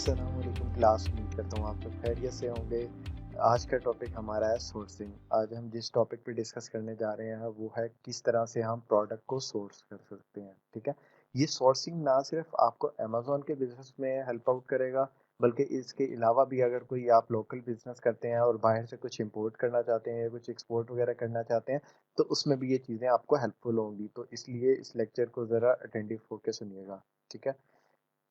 अस्सलाम वालेकुम क्लास। उम्मीद करता हूँ आप सब खैरियत से होंगे। आज का टॉपिक हमारा है सोर्सिंग। आज हम जिस टॉपिक पे डिस्कस करने जा रहे हैं वो है किस तरह से हम प्रोडक्ट को सोर्स कर सकते हैं। ठीक है, ये सोर्सिंग ना सिर्फ आपको अमेजोन के बिजनेस में हेल्प आउट करेगा, बल्कि इसके अलावा भी अगर कोई आप लोकल बिजनेस करते हैं और बाहर से कुछ इंपोर्ट करना चाहते हैं या कुछ एक्सपोर्ट वगैरह करना चाहते हैं तो उसमें भी ये चीज़ें आपको हेल्पफुल होंगी। तो इसलिए इस लेक्चर को ज़रा अटेंटिव होकर सुनिएगा। ठीक है,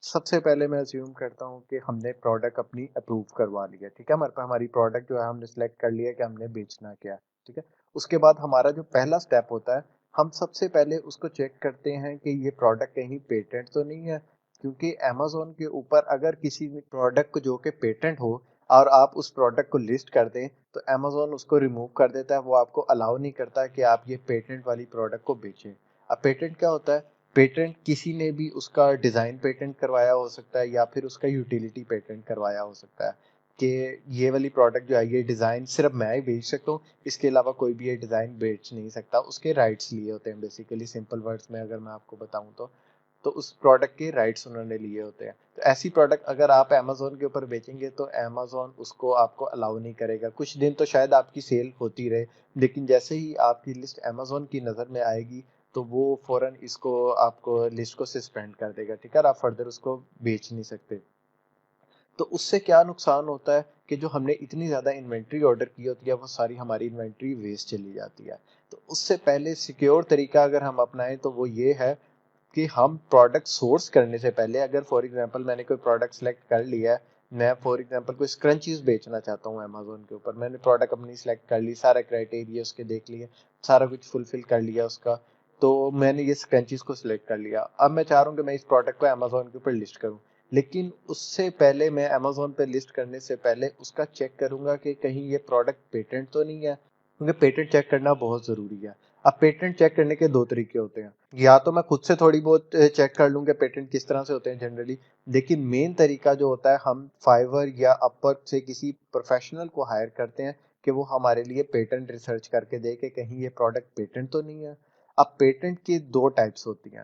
सबसे पहले मैं अज्यूम करता हूँ कि हमने प्रोडक्ट अपनी अप्रूव करवा लिया। ठीक है, हमारे पास हमारी प्रोडक्ट जो है हमने सेलेक्ट कर लिया कि हमने बेचना क्या है। ठीक है, उसके बाद हमारा जो पहला स्टेप होता है, हम सबसे पहले उसको चेक करते हैं कि ये प्रोडक्ट कहीं पेटेंट तो नहीं है। क्योंकि अमेजोन के ऊपर अगर किसी प्रोडक्ट को जो कि पेटेंट हो और आप उस प्रोडक्ट को लिस्ट कर दें तो अमेजोन उसको रिमूव कर देता है, वो आपको अलाउ नहीं करता कि आप ये पेटेंट वाली प्रोडक्ट को बेचें। अब पेटेंट क्या होता है? पेटेंट किसी ने भी उसका डिज़ाइन पेटेंट करवाया हो सकता है या फिर उसका यूटिलिटी पेटेंट करवाया हो सकता है कि ये वाली प्रोडक्ट जो है ये डिज़ाइन सिर्फ मैं ही बेच सकता हूँ, इसके अलावा कोई भी ये डिज़ाइन बेच नहीं सकता। उसके राइट्स लिए होते हैं, बेसिकली सिंपल वर्ड्स में अगर मैं आपको बताऊँ तो उस प्रोडक्ट के राइट्स उन्होंने लिए होते हैं। तो ऐसी प्रोडक्ट अगर आप अमेजोन के ऊपर बेचेंगे तो अमेजोन उसको आपको अलाउ नहीं करेगा। कुछ दिन तो शायद आपकी सेल होती रहे, लेकिन जैसे ही आपकी लिस्ट अमेजोन की नज़र में आएगी तो वो फ़ौरन इसको आपको लिस्ट को सस्पेंड कर देगा। ठीक है, आप फर्दर उसको बेच नहीं सकते। तो उससे क्या नुकसान होता है कि जो हमने इतनी ज़्यादा इन्वेंट्री ऑर्डर की होती है वो सारी हमारी इन्वेंट्री वेस्ट चली जाती है। तो उससे पहले सिक्योर तरीका अगर हम अपनाएं तो वो ये है कि हम प्रोडक्ट सोर्स करने से पहले, अगर फॉर एग्जांपल मैंने कोई प्रोडक्ट सेलेक्ट कर लिया है, मैं फॉर एग्जांपल कोई स्क्रंचीज बेचना चाहता हूँ अमेजोन के ऊपर, मैंने प्रोडक्ट अपनी सेलेक्ट कर ली, सारा क्राइटेरिया उसके देख लिए, सारा कुछ फुलफिल कर लिया उसका, तो मैंने ये स्क्रंचीज को सिलेक्ट कर लिया। अब मैं चाह रहा हूँ कि मैं इस प्रोडक्ट को अमेजोन के ऊपर लिस्ट करूँ, लेकिन उससे पहले मैं अमेजोन पे लिस्ट करने से पहले उसका चेक करूंगा कि कहीं ये प्रोडक्ट पेटेंट तो नहीं है, क्योंकि पेटेंट चेक करना बहुत ज़रूरी है। अब पेटेंट चेक करने के दो तरीके होते हैं, या तो मैं खुद से थोड़ी बहुत चेक कर लूँ कि पेटेंट किस तरह से होते हैं जनरली, लेकिन मेन तरीका जो होता है हम फाइवर या अपवर्क से किसी प्रोफेशनल को हायर करते हैं कि वो हमारे लिए पेटेंट रिसर्च करके दे कि कहीं ये प्रोडक्ट पेटेंट तो नहीं है। अब पेटेंट की दो टाइप्स होती हैं।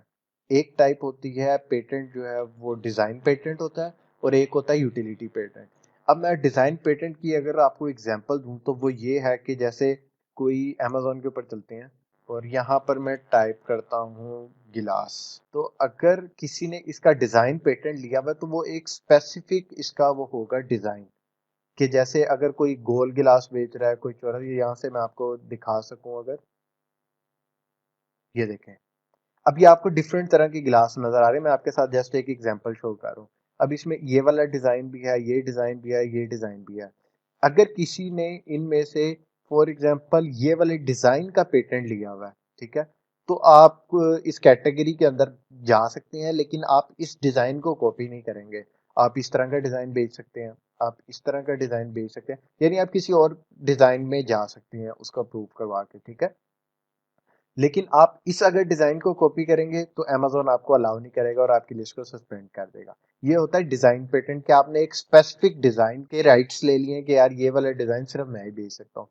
एक टाइप होती है पेटेंट जो है वो डिज़ाइन पेटेंट होता है, और एक होता है यूटिलिटी पेटेंट। अब मैं डिज़ाइन पेटेंट की अगर आपको एग्जांपल दूं तो वो ये है कि जैसे कोई अमेजोन के ऊपर चलते हैं और यहाँ पर मैं टाइप करता हूँ गिलास। तो अगर किसी ने इसका डिज़ाइन पेटेंट लिया हुआ तो वो एक स्पेसिफिक इसका वो होगा डिज़ाइन, कि जैसे अगर कोई गोल गिलास बेच रहा है, कोई चौड़ा, यहाँ से मैं आपको दिखा सकूं अगर ये देखें, अब ये आपको डिफरेंट तरह के गिलास नजर आ रहे हैं। मैं आपके साथ जस्ट एक एग्जांपल शो कर रहा हूँ। अब इसमें ये वाला डिजाइन भी है, ये डिजाइन भी है, ये डिजाइन भी है। अगर किसी ने इनमें से फॉर एग्जांपल ये वाले डिजाइन का पेटेंट लिया हुआ है, ठीक है, तो आप इस कैटेगरी के अंदर जा सकते हैं, लेकिन आप इस डिजाइन को कॉपी नहीं करेंगे। आप इस तरह का डिजाइन बेच सकते हैं, आप इस तरह का डिजाइन बेच सकते हैं, यानी आप किसी और डिजाइन में जा सकते हैं उसका प्रूव करवा के। ठीक है, लेकिन आप इस अगर डिजाइन को कॉपी करेंगे तो अमेजोन आपको अलाउ नहीं करेगा और आपकी लिस्ट को सस्पेंड कर देगा। ये होता है डिजाइन पेटेंट, कि आपने एक स्पेसिफिक डिजाइन के राइट्स ले लिए कि यार ये वाला डिजाइन सिर्फ मैं ही बेच सकता हूँ।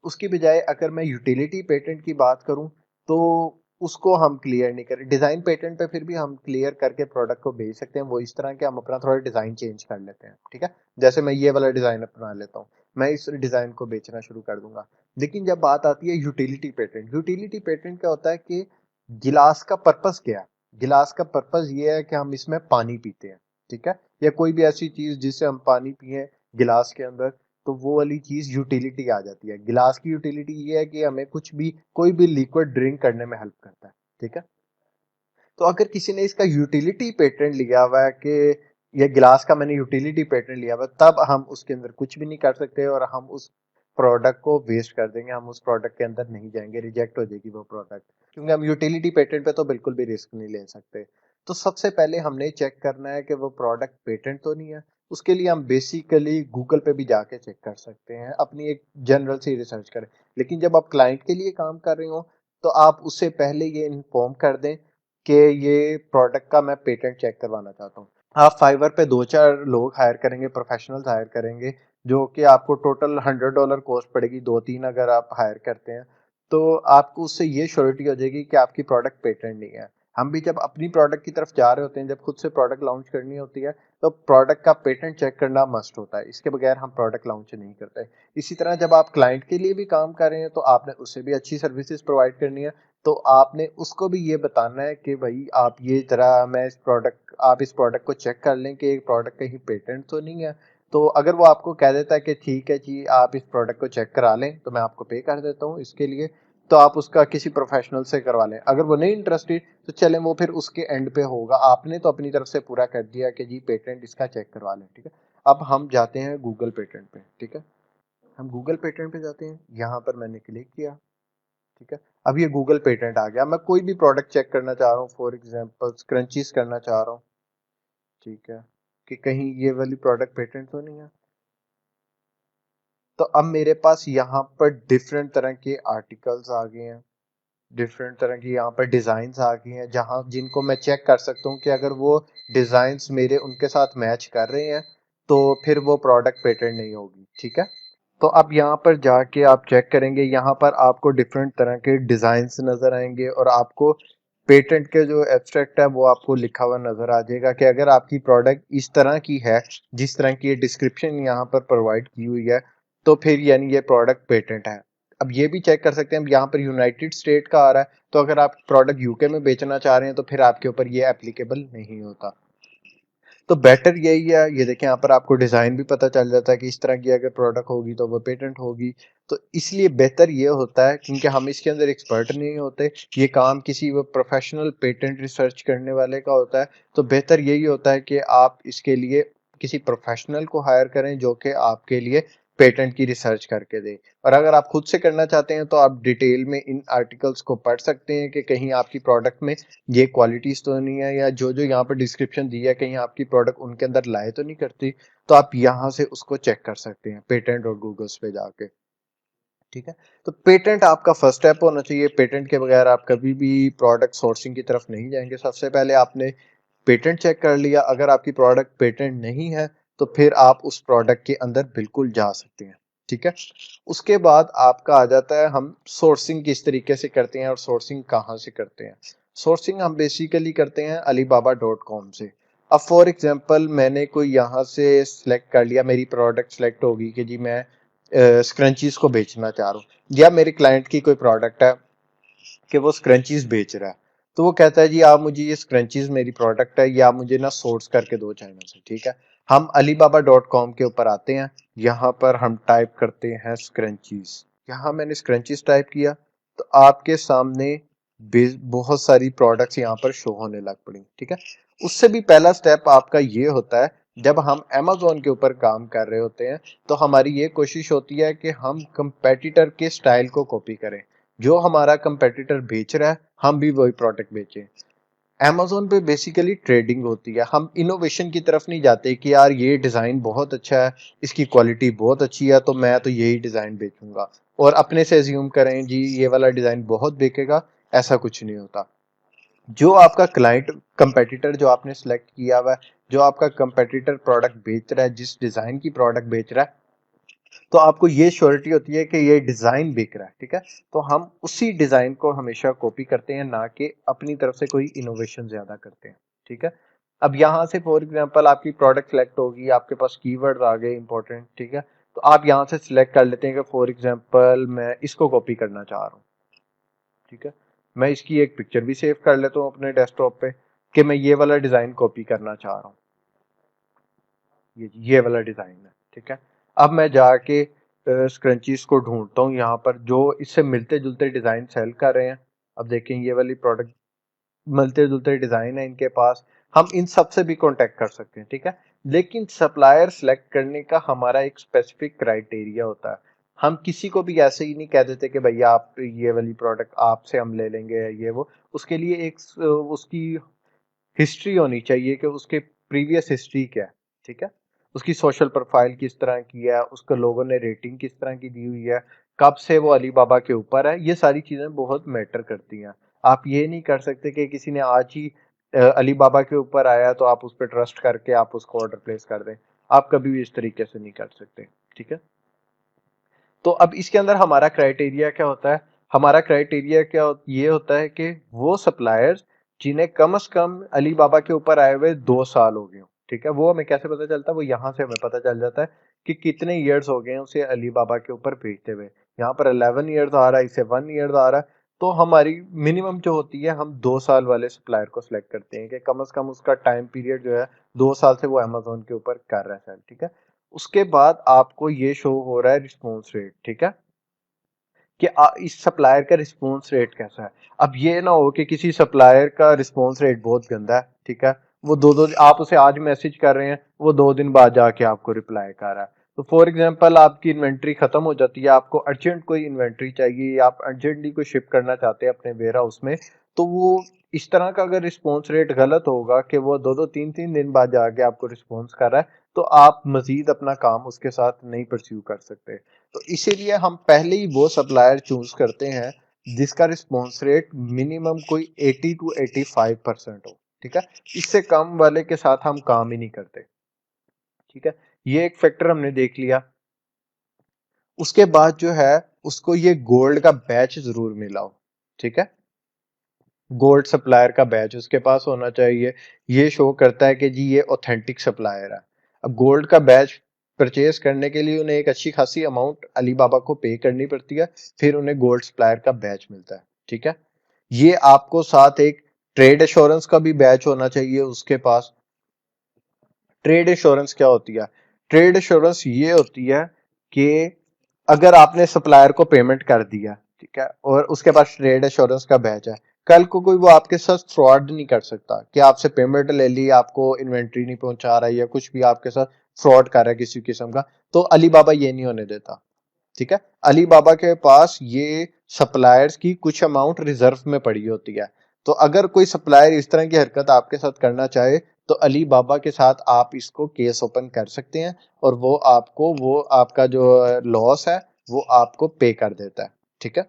उसकी बजाय अगर मैं यूटिलिटी पेटेंट की बात करूं तो उसको हम क्लियर नहीं करें। डिजाइन पेटेंट पे फिर भी हम क्लियर करके प्रोडक्ट को बेच सकते हैं, वो इस तरह के हम अपना थोड़ा डिजाइन चेंज कर लेते हैं। ठीक है, जैसे मैं ये वाला डिजाइन अपना लेता हूँ, मैं इस डिजाइन को बेचना शुरू कर दूंगा। लेकिन जब बात आती है यूटिलिटी पेटेंट, यूटिलिटी पेटेंट क्या होता है कि गिलास का पर्पस क्या है? गिलास का पर्पस ये है कि हम इसमें पानी पीते हैं। ठीक है, या कोई भी ऐसी चीज जिससे हम पानी पिए गिलास के अंदर, तो वो वाली चीज यूटिलिटी आ जाती है। गिलास की यूटिलिटी ये है कि हमें कुछ भी, कोई भी लिक्विड ड्रिंक करने में हेल्प करता है। ठीक है, तो अगर किसी ने इसका यूटिलिटी पेटेंट लिया हुआ है कि ये गिलास का मैंने यूटिलिटी पेटेंट लिया हुआ है, तब हम उसके अंदर कुछ भी नहीं कर सकते और हम उस प्रोडक्ट को वेस्ट कर देंगे, हम उस प्रोडक्ट के अंदर नहीं जाएंगे, रिजेक्ट हो जाएगी वो प्रोडक्ट, क्योंकि हम यूटिलिटी पेटेंट पे तो बिल्कुल भी रिस्क नहीं ले सकते। तो सबसे पहले हमने चेक करना है कि वो प्रोडक्ट पेटेंट तो नहीं है। उसके लिए हम बेसिकली गूगल पे भी जाके चेक कर सकते हैं, अपनी एक जनरल सी रिसर्च करें। लेकिन जब आप क्लाइंट के लिए काम कर रहे हो तो आप उससे पहले ये इन्फॉर्म कर दें कि ये प्रोडक्ट का मैं पेटेंट चेक करवाना चाहता हूँ। आप फाइवर पे दो चार लोग हायर करेंगे, प्रोफेशनल्स हायर करेंगे, जो कि आपको टोटल $100 कॉस्ट पड़ेगी, दो तीन अगर आप हायर करते हैं तो आपको उससे ये श्योरिटी हो जाएगी कि आपकी प्रोडक्ट पेटेंट नहीं है। हम भी जब अपनी प्रोडक्ट की तरफ जा रहे होते हैं, जब खुद से प्रोडक्ट लॉन्च करनी होती है, तो प्रोडक्ट का पेटेंट चेक करना मस्ट होता है। इसके बगैर हम प्रोडक्ट लॉन्च नहीं करते। इसी तरह जब आप क्लाइंट के लिए भी काम कर रहे हैं, तो आपने उससे भी अच्छी सर्विसेज प्रोवाइड करनी है। तो आपने उसको भी ये बताना है कि भाई आप ये तरह मैं इस प्रोडक्ट आप इस प्रोडक्ट को चेक कर लें कि प्रोडक्ट कहीं पेटेंट तो नहीं है। तो अगर वो आपको कह देता है कि ठीक है जी आप इस प्रोडक्ट को चेक करा लें, तो मैं आपको पे कर देता हूँ इसके लिए, तो आप उसका किसी प्रोफेशनल से करवा लें। अगर वो नहीं इंटरेस्टेड, तो चलें वो फिर उसके एंड पे होगा। आपने तो अपनी तरफ से पूरा कर दिया कि जी पेटेंट इसका चेक करवा लें, ठीक है। अब हम जाते हैं गूगल पेटेंट पे, ठीक है। हम गूगल पेटेंट पे जाते हैं, यहाँ पर मैंने क्लिक किया, ठीक है। अब ये गूगल पेटेंट आ गया। मैं कोई भी प्रोडक्ट चेक करना चाह रहा हूँ, फॉर एग्जांपल स्क्रंचीज करना चाह रहा हूँ, ठीक है, कि कहीं ये वाली प्रोडक्ट पेटेंट तो नहीं है। तो अब मेरे पास यहाँ पर डिफरेंट तरह के आर्टिकल्स आ गए हैं, डिफरेंट तरह की यहाँ पर डिजाइन्स आ गई हैं, जहाँ जिनको मैं चेक कर सकता हूँ कि अगर वो डिजाइन्स मेरे उनके साथ मैच कर रहे हैं, तो फिर वो प्रोडक्ट पेटेंट नहीं होगी, ठीक है। तो अब यहाँ पर जाके आप चेक करेंगे, यहाँ पर आपको डिफरेंट तरह के डिजाइन्स नजर आएंगे, और आपको पेटेंट के जो एब्स्ट्रैक्ट है वो आपको लिखा हुआ नजर आ जाएगा कि अगर आपकी प्रोडक्ट इस तरह की है, जिस तरह की ये डिस्क्रिप्शन यहाँ पर प्रोवाइड की हुई है, तो फिर यानी ये प्रोडक्ट पेटेंट है। अब ये भी चेक कर सकते हैं, अब यहाँ पर यूनाइटेड स्टेट का आ रहा है, तो अगर आप प्रोडक्ट यूके में बेचना चाह रहे हैं, तो फिर आपके ऊपर ये एप्लीकेबल नहीं होता। तो बेटर यही है, ये देखें यहाँ पर आपको डिजाइन भी पता चल जाता है कि इस तरह की अगर प्रोडक्ट होगी तो वो पेटेंट होगी। तो इसलिए बेहतर ये होता है, क्योंकि हम इसके अंदर एक्सपर्ट नहीं होते, ये काम किसी वो प्रोफेशनल पेटेंट रिसर्च करने वाले का होता है। तो बेहतर यही होता है कि आप इसके लिए किसी प्रोफेशनल को हायर करें जो कि आपके लिए पेटेंट की रिसर्च करके दे। और अगर आप खुद से करना चाहते हैं, तो आप डिटेल में इन आर्टिकल्स को पढ़ सकते हैं कि कहीं आपकी प्रोडक्ट में ये क्वालिटीज तो नहीं है, या जो जो यहाँ पर डिस्क्रिप्शन दी है कहीं आपकी प्रोडक्ट उनके अंदर लाए तो नहीं करती। तो आप यहाँ से उसको चेक कर सकते हैं पेटेंट और गूगल्स पे जाके, ठीक है। तो पेटेंट आपका फर्स्ट स्टेप होना चाहिए। पेटेंट के बगैर आप कभी भी प्रोडक्ट सोर्सिंग की तरफ नहीं जाएंगे। सबसे पहले आपने पेटेंट चेक कर लिया, अगर आपकी प्रोडक्ट पेटेंट नहीं है, तो फिर आप उस प्रोडक्ट के अंदर बिल्कुल जा सकते हैं, ठीक है। उसके बाद आपका आ जाता है हम सोर्सिंग किस तरीके से करते हैं और सोर्सिंग कहाँ से करते हैं। सोर्सिंग हम बेसिकली करते हैं alibaba.com से। अब फॉर एग्जांपल मैंने कोई यहाँ से सिलेक्ट कर लिया, मेरी प्रोडक्ट सिलेक्ट होगी कि जी मैं स्क्रंचीज को बेचना चाह रहा हूँ, या मेरे क्लाइंट की कोई प्रोडक्ट है कि वो स्क्रंचीज बेच रहा है, तो वो कहता है जी आप मुझे ये स्क्रंचीज मेरी प्रोडक्ट है, या मुझे ना सोर्स करके दो चाइना से, ठीक है। हम alibaba.com के ऊपर आते हैं, यहाँ पर हम टाइप करते हैं स्क्रंचीज। यहाँ मैंने स्क्रंचीज टाइप किया, तो आपके सामने बहुत सारी प्रोडक्ट्स यहाँ पर शो होने लग पड़ी, ठीक है। उससे भी पहला स्टेप आपका ये होता है, जब हम Amazon के ऊपर काम कर रहे होते हैं, तो हमारी ये कोशिश होती है कि हम कंपेटिटर के स्टाइल को कॉपी करें। जो हमारा कंपेटिटर बेच रहा है, हम भी वही प्रोडक्ट बेचें। Amazon पे बेसिकली ट्रेडिंग होती है, हम इनोवेशन की तरफ नहीं जाते कि यार ये डिजाइन बहुत अच्छा है, इसकी क्वालिटी बहुत अच्छी है, तो मैं तो यही डिजाइन बेचूंगा, और अपने से एज्यूम करें जी ये वाला डिजाइन बहुत बिकेगा। ऐसा कुछ नहीं होता। जो आपका क्लाइंट कंपेटिटर जो आपने सेलेक्ट किया हुआ है, जो आपका कंपेटिटर प्रोडक्ट बेच रहा है, जिस डिजाइन की प्रोडक्ट बेच रहा है, तो आपको ये श्योरिटी होती है कि ये डिजाइन बिक रहा है, ठीक है। तो हम उसी डिजाइन को हमेशा कॉपी करते हैं, ना कि अपनी तरफ से कोई इनोवेशन ज्यादा करते हैं, ठीक है। अब यहाँ से फॉर एग्जांपल आपकी प्रोडक्ट सेलेक्ट होगी, आपके पास कीवर्ड्स आ गए इंपॉर्टेंट, ठीक है। तो आप यहाँ से सिलेक्ट कर लेते हैं कि फॉर एग्जांपल मैं इसको कॉपी करना चाह रहा हूँ, ठीक है। मैं इसकी एक पिक्चर भी सेव कर लेता हूँ अपने डेस्कटॉप पे कि मैं ये वाला डिजाइन कॉपी करना चाह रहा हूँ। ये वाला डिजाइन है, ठीक है। अब मैं जाके स्क्रंचीज को ढूंढता हूँ यहाँ पर जो इससे मिलते जुलते डिजाइन सेल कर रहे हैं। अब देखें ये वाली प्रोडक्ट मिलते जुलते डिजाइन है इनके पास, हम इन सब से भी कांटेक्ट कर सकते हैं, ठीक है। लेकिन सप्लायर सेलेक्ट करने का हमारा एक स्पेसिफिक क्राइटेरिया होता है। हम किसी को भी ऐसे ही नहीं कह देते कि भैया आप ये वाली प्रोडक्ट आपसे हम ले लेंगे, ये वो। उसके लिए एक उसकी हिस्ट्री होनी चाहिए कि उसके प्रीवियस हिस्ट्री क्या है, ठीक है। उसकी सोशल प्रोफाइल किस तरह की है, उसके लोगों ने रेटिंग किस तरह की दी हुई है, कब से वो अलीबाबा के ऊपर है, ये सारी चीजें बहुत मैटर करती हैं। आप ये नहीं कर सकते कि किसी ने आज ही अलीबाबा के ऊपर आया तो आप उस पर ट्रस्ट करके आप उसको ऑर्डर प्लेस कर दें। आप कभी भी इस तरीके से नहीं कर सकते, ठीक है। तो अब इसके अंदर हमारा क्राइटेरिया क्या होता है, हमारा क्राइटेरिया ये होता है कि वो सप्लायर्स जिन्हें कम से कम अली बाबा के ऊपर आए हुए 2 साल हो गए हों, ठीक है। वो हमें कैसे पता चलता है? वो यहाँ से हमें पता चल जाता है कि कितने ईयर्स हो गए हैं उसे अली बाबा के ऊपर भेजते हुए। यहाँ पर 11 ईयर्स आ रहा है, इसे 1 ईयर आ रहा है, तो हमारी मिनिमम जो होती है, हम 2 साल वाले सप्लायर को सिलेक्ट करते हैं कि कम से कम उसका टाइम पीरियड जो है 2 साल से वो अमेजोन के ऊपर कर रहा है सेल, ठीक है। उसके बाद आपको ये शो हो रहा है रिस्पॉन्स रेट, ठीक है, कि इस सप्लायर का रिस्पॉन्स रेट कैसा है। अब ये ना हो कि किसी सप्लायर का रिस्पॉन्स रेट बहुत गंदा है, ठीक है, वो दो दो आप उसे आज मैसेज कर रहे हैं, वो 2 दिन बाद जाके आपको रिप्लाई कर रहा है। तो फॉर एग्जांपल आपकी इन्वेंट्री खत्म हो जाती है, आपको अर्जेंट कोई इन्वेंट्री चाहिए, आप अर्जेंटली कोई शिप करना चाहते हैं अपने वेयर हाउस में, तो वो इस तरह का अगर रिस्पॉन्स रेट गलत होगा कि वो 2-2 3-3 दिन बाद जाके आपको रिस्पॉन्स कर रहा है, तो आप मजीद अपना काम उसके साथ नहीं परस्यू कर सकते। तो इसीलिए हम पहले ही वो सप्लायर चूज करते हैं जिसका रिस्पॉन्स रेट मिनिमम कोई 80 to 85% हो, ठीक है। इससे कम वाले के साथ हम काम ही नहीं करते, ठीक है। ये एक फैक्टर हमने देख लिया। उसके बाद जो है, उसको ये गोल्ड का बैच जरूर मिला हो, ठीक है। गोल्ड सप्लायर का बैच उसके पास होना चाहिए। ये शो करता है कि जी ये ऑथेंटिक सप्लायर है। अब गोल्ड का बैच परचेज करने के लिए उन्हें एक अच्छी खासी अमाउंट अली बाबा को पे करनी पड़ती है, फिर उन्हें गोल्ड सप्लायर का बैच मिलता है, ठीक है। ये आपको साथ एक ट्रेड एश्योरेंस का भी बैच होना चाहिए उसके पास। ट्रेड एश्योरेंस क्या होती है? ट्रेड एश्योरेंस ये होती है कि अगर आपने सप्लायर को पेमेंट कर दिया, ठीक है, और उसके पास ट्रेड एश्योरेंस का बैच है, कल को कोई वो आपके साथ फ्रॉड नहीं कर सकता कि आपसे पेमेंट ले ली, आपको इन्वेंट्री नहीं पहुंचा रहा है या कुछ भी आपके साथ फ्रॉड कर रहा है किसी किस्म का। तो अली बाबा ये नहीं होने देता, ठीक है। अली बाबा के पास ये सप्लायर्स की कुछ अमाउंट रिजर्व में पड़ी होती है। तो अगर कोई सप्लायर इस तरह की हरकत आपके साथ करना चाहे, तो अली बाबा के साथ आप इसको केस ओपन कर सकते हैं, और वो आपका जो लॉस है वो आपको पे कर देता है, ठीक है।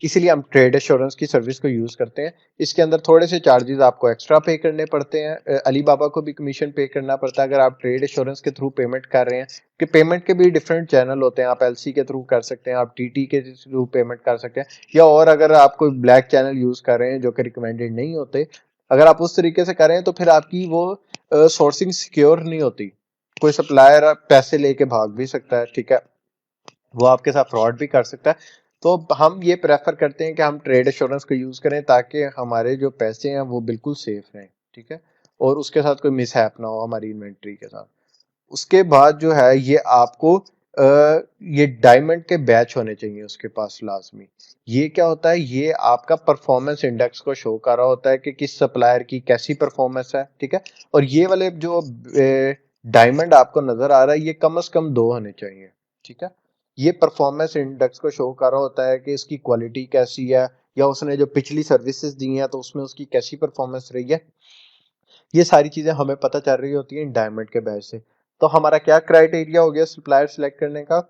इसीलिए हम ट्रेड एश्योरेंस की सर्विस को यूज करते हैं। इसके अंदर थोड़े से चार्जेस आपको एक्स्ट्रा पे करने पड़ते हैं, अली बाबा को भी कमीशन पे करना पड़ता है अगर आप ट्रेड एश्योरेंस के थ्रू पेमेंट कर रहे हैं, कि पेमेंट के भी डिफरेंट चैनल होते हैं। आप एलसी के थ्रू कर सकते हैं, आप टीटी के थ्रू पेमेंट कर सकते हैं, या और अगर आप कोई ब्लैक चैनल यूज कर रहे हैं जो कि रिकमेंडेड नहीं होते, अगर आप उस तरीके से कर रहे हैं तो फिर आपकी वो सोर्सिंग सिक्योर नहीं होती। कोई सप्लायर पैसे लेके भाग भी सकता है, ठीक है, वो आपके साथ फ्रॉड भी कर सकता है। तो हम ये प्रेफर करते हैं कि हम ट्रेड एश्योरेंस को यूज करें ताकि हमारे जो पैसे हैं वो बिल्कुल सेफ रहें, ठीक है, और उसके साथ कोई मिसहैप ना हो हमारी इन्वेंट्री के साथ। उसके बाद जो है, ये आपको ये डायमंड के बैच होने चाहिए उसके पास लाजमी। ये क्या होता है? ये आपका परफॉर्मेंस इंडेक्स को शो कर रहा होता है कि किस सप्लायर की कैसी परफॉर्मेंस है, ठीक है। और ये वाले जो डायमंड आपको नजर आ रहा है, ये कम से कम 2 होने चाहिए, ठीक है। ये परफॉर्मेंस इंडेक्स को शो कर रहा होता है कि इसकी क्वालिटी कैसी है, या उसने जो पिछली सर्विसेज दी हैं तो उसमें उसकी कैसी परफॉर्मेंस रही है। ये सारी चीजें हमें पता चल रही होती हैं डायमंड के बैच से। तो हमारा क्या क्राइटेरिया हो गया सप्लायर सिलेक्ट करने का?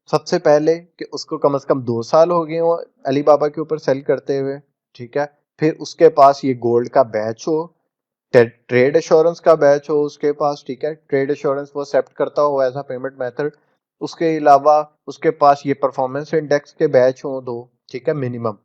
सबसे पहले कि उसको कम से कम 2 साल हो गए हो अली बाबा के ऊपर सेल करते हुए, ठीक है। फिर उसके पास ये गोल्ड का बैच हो, ट्रेड एश्योरेंस का बैच हो उसके पास, ठीक है, ट्रेड एश्योरेंस वो एक्सेप्ट करता हो एज अ पेमेंट मेथड। उसके अलावा उसके पास ये परफॉर्मेंस इंडेक्स के बैच हो 2, ठीक है, मिनिमम।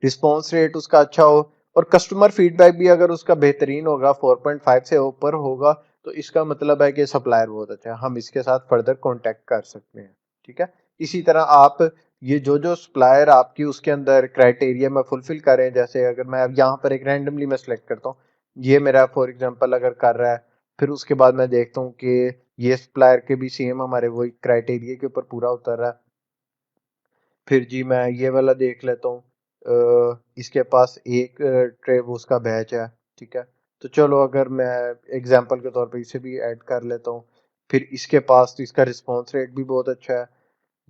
रिस्पॉन्स रेट उसका अच्छा हो, और कस्टमर फीडबैक भी अगर उसका बेहतरीन होगा, 4.5 से ऊपर होगा, तो इसका मतलब है कि सप्लायर बहुत अच्छा है, हम इसके साथ फर्दर कांटेक्ट कर सकते हैं, ठीक है। इसी तरह आप ये जो जो सप्लायर आपकी उसके अंदर क्राइटेरिया में फुलफिल करें, जैसे अगर मैं अब यहाँ पर एक रैंडमली मैं सेलेक्ट करता हूँ, ये मेरा फॉर एग्जांपल अगर कर रहा है, फिर उसके बाद मैं देखता हूँ कि ये सप्लायर के भी सेम हमारे वही क्राइटेरिया के ऊपर पूरा उतर रहा है, फिर जी मैं ये वाला देख लेता हूँ, इसके पास एक ट्रे उसका बैच है, ठीक है। तो चलो अगर मैं एग्जांपल के तौर पे इसे भी ऐड कर लेता हूँ। फिर इसके पास तो इसका रिस्पॉन्स रेट भी बहुत अच्छा है,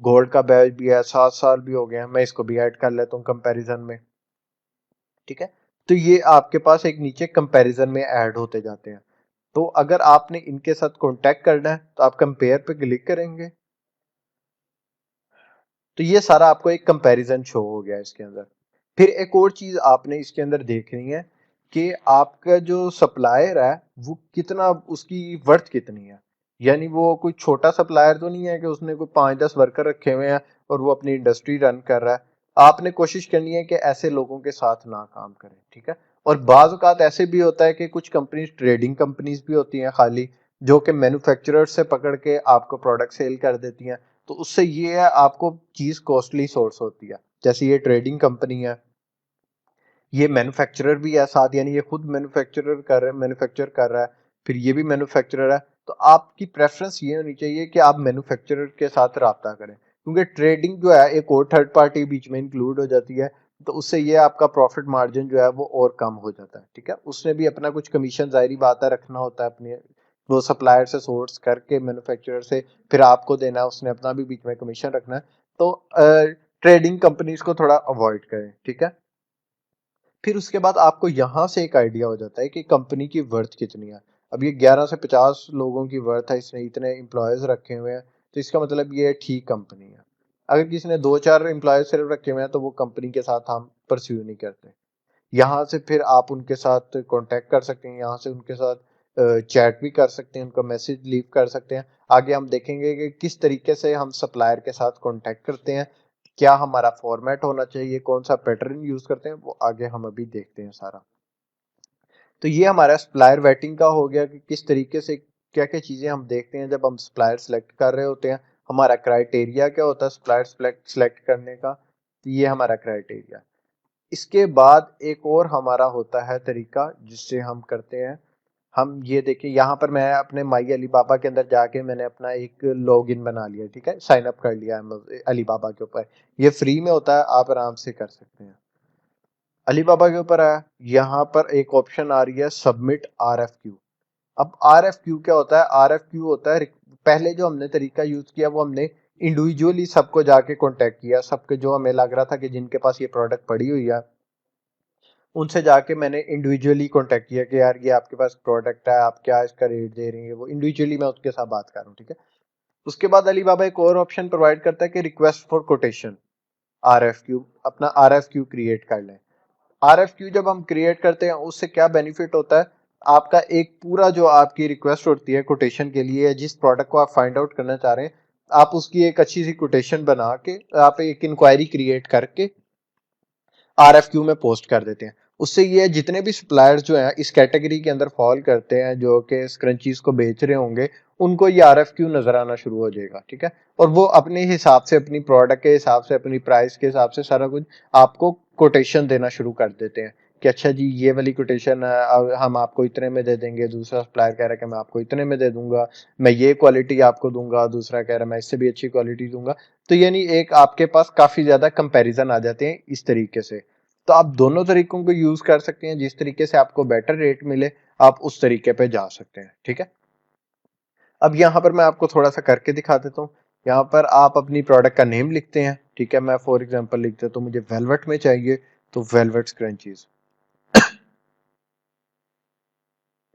गोल्ड का बैच भी है, 7 साल भी हो गए हैं, मैं इसको भी ऐड कर लेता हूँ कंपैरिजन में, ठीक है। तो ये आपके पास एक नीचे कंपैरिजन में ऐड होते जाते हैं। तो अगर आपने इनके साथ कांटेक्ट करना है तो आप कंपेयर पे क्लिक करेंगे, तो ये सारा आपको एक कंपैरिजन शो हो गया इसके अंदर। फिर एक और चीज आपने इसके अंदर देखनी है कि आपका जो सप्लायर है वो कितना, उसकी वर्थ कितनी है। यानी वो कोई छोटा सप्लायर तो नहीं है कि उसने कोई 5-10 वर्कर रखे हुए हैं और वो अपनी इंडस्ट्री रन कर रहा है। आपने कोशिश करनी है कि ऐसे लोगों के साथ ना काम करें, ठीक है। और बाज़ औक़ात ऐसे भी होता है कि कुछ कंपनीज ट्रेडिंग कंपनीज भी होती हैं खाली, जो कि मैन्युफैक्चरर से पकड़ के आपको प्रोडक्ट सेल कर देती हैं। तो उससे ये है, आपको चीज़ कॉस्टली सोर्स होती है। जैसे ये ट्रेडिंग कंपनी है, ये मैन्युफैक्चरर भी है साथ, यानी ये खुद मैन्युफैक्चर कर रहा है, फिर ये भी मैन्युफैक्चरर है। तो आपकी प्रेफरेंस ये होनी चाहिए कि आप मैन्युफैक्चरर के साथ राब्ता करें, क्योंकि ट्रेडिंग जो है एक और थर्ड पार्टी बीच में इंक्लूड हो जाती है। तो उससे ये आपका प्रॉफिट मार्जिन जो है वो और कम हो जाता है, ठीक है। उसने भी अपना कुछ कमीशन, जाहिर बात है, रखना होता है अपने, वो सप्लायर से सोर्स करके मैन्युफैक्चरर से फिर आपको देना है, उसने अपना भी बीच में कमीशन रखना है। तो ट्रेडिंग कंपनीज को थोड़ा अवॉइड करें, ठीक है। फिर उसके बाद आपको यहाँ से एक आइडिया हो जाता है कि कंपनी की वर्थ कितनी है। अब ये 11 से 50 लोगों की वर्थ है, इसने इतने एम्प्लॉयज रखे हुए हैं, तो इसका मतलब ये ठीक कंपनी है। अगर किसी ने 2-4 एम्प्लॉयज सिर्फ रखे हुए हैं तो वो कंपनी के साथ हम परस्यू नहीं करते। यहाँ से फिर आप उनके साथ कांटेक्ट कर सकते हैं, यहाँ से उनके साथ चैट भी कर सकते हैं, उनका मैसेज लीव कर सकते हैं। आगे हम देखेंगे कि किस तरीके से हम सप्लायर के साथ कांटेक्ट करते हैं, क्या हमारा फॉर्मेट होना चाहिए, कौन सा पैटर्न यूज करते हैं, वो आगे हम अभी देखते हैं सारा। तो ये हमारा सप्लायर वेटिंग का हो गया कि किस तरीके से क्या क्या चीजें हम देखते हैं जब हम सप्लायर सेलेक्ट कर रहे होते हैं। हमारा क्राइटेरिया क्या होता है सप्लायर सेलेक्ट करने का, तो ये हमारा क्राइटेरिया। इसके बाद एक और हमारा होता है तरीका जिससे हम करते हैं। हम ये देखिए, यहाँ पर मैं अपने माई अलीबाबा के अंदर जाके मैंने अपना एक लॉगिन बना लिया, ठीक है, साइन अप कर लिया अलीबाबा के ऊपर। ये फ्री में होता है, आप आराम से कर सकते हैं। अलीबाबा के ऊपर आया, यहाँ पर एक ऑप्शन आ रही है सबमिट RFQ। अब RFQ क्या होता है? RFQ होता है, पहले जो हमने तरीका यूज किया वो हमने इंडिविजुअली सबको जाके कांटेक्ट किया, सबके जो हमें लग रहा था कि जिनके पास ये प्रोडक्ट पड़ी हुई है, उनसे जाके मैंने इंडिविजुअली कांटेक्ट किया कि यार ये आपके पास प्रोडक्ट है, आप क्या इसका रेट दे रही है, वो इंडिविजुअली मैं उसके साथ बात कर रहा हूँ, ठीक है। उसके बाद अलीबाबा एक और ऑप्शन प्रोवाइड करता है कि रिक्वेस्ट फॉर कोटेशन, RFQ, अपना RFQ क्रिएट कर लें। RFQ जब हम क्रिएट करते हैं उससे क्या बेनिफिट होता है, आपका एक पूरा जो आपकी रिक्वेस्ट होती है कोटेशन के लिए, जिस प्रोडक्ट को आप फाइंड आउट करना चाह रहे हैं, आप उसकी एक अच्छी सी कोटेशन बना के आप एक इंक्वायरी क्रिएट करके RFQ में पोस्ट कर देते हैं। उससे ये जितने भी सप्लायर्स जो हैं इस कैटेगरी के अंदर फॉल करते हैं, जो कि स्क्रंचीज को बेच रहे होंगे, उनको ये RFQ नजर आना शुरू हो जाएगा, ठीक है। और वो अपने हिसाब से, अपनी प्रोडक्ट के हिसाब से, अपनी प्राइस के हिसाब से सारा कुछ आपको कोटेशन देना शुरू कर देते हैं कि अच्छा जी ये वाली कोटेशन हम आपको इतने में दे देंगे, दूसरा सप्लायर कह रहा है कि मैं आपको इतने में दे दूंगा, मैं ये क्वालिटी आपको दूंगा, दूसरा कह रहा है मैं इससे भी अच्छी क्वालिटी दूंगा। तो यानी एक आपके पास काफी ज्यादा कंपैरिजन आ जाते हैं इस तरीके से। तो आप दोनों तरीकों को यूज कर सकते हैं, जिस तरीके से आपको बेटर रेट मिले आप उस तरीके पे जा सकते हैं, ठीक है। अब यहाँ पर मैं आपको थोड़ा सा करके दिखा देता हूँ। यहाँ पर आप अपनी प्रोडक्ट का नेम लिखते हैं, ठीक है। मैं फॉर एग्जांपल लिख देता हूँ मुझे वेलवेट में चाहिए, तो वेलवेट क्रंचीज,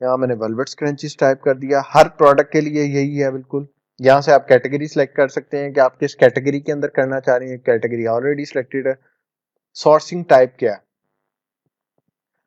यहाँ मैंने वेलवेट क्रंचीज टाइप कर दिया। हर प्रोडक्ट के लिए यही है बिल्कुल। यहाँ से आप कैटेगरी सिलेक्ट कर सकते हैं कि आप किस कैटेगरी के अंदर करना चाह रहे हैं, कैटेगरी ऑलरेडी सिलेक्टेड है। सोर्सिंग टाइप क्या है,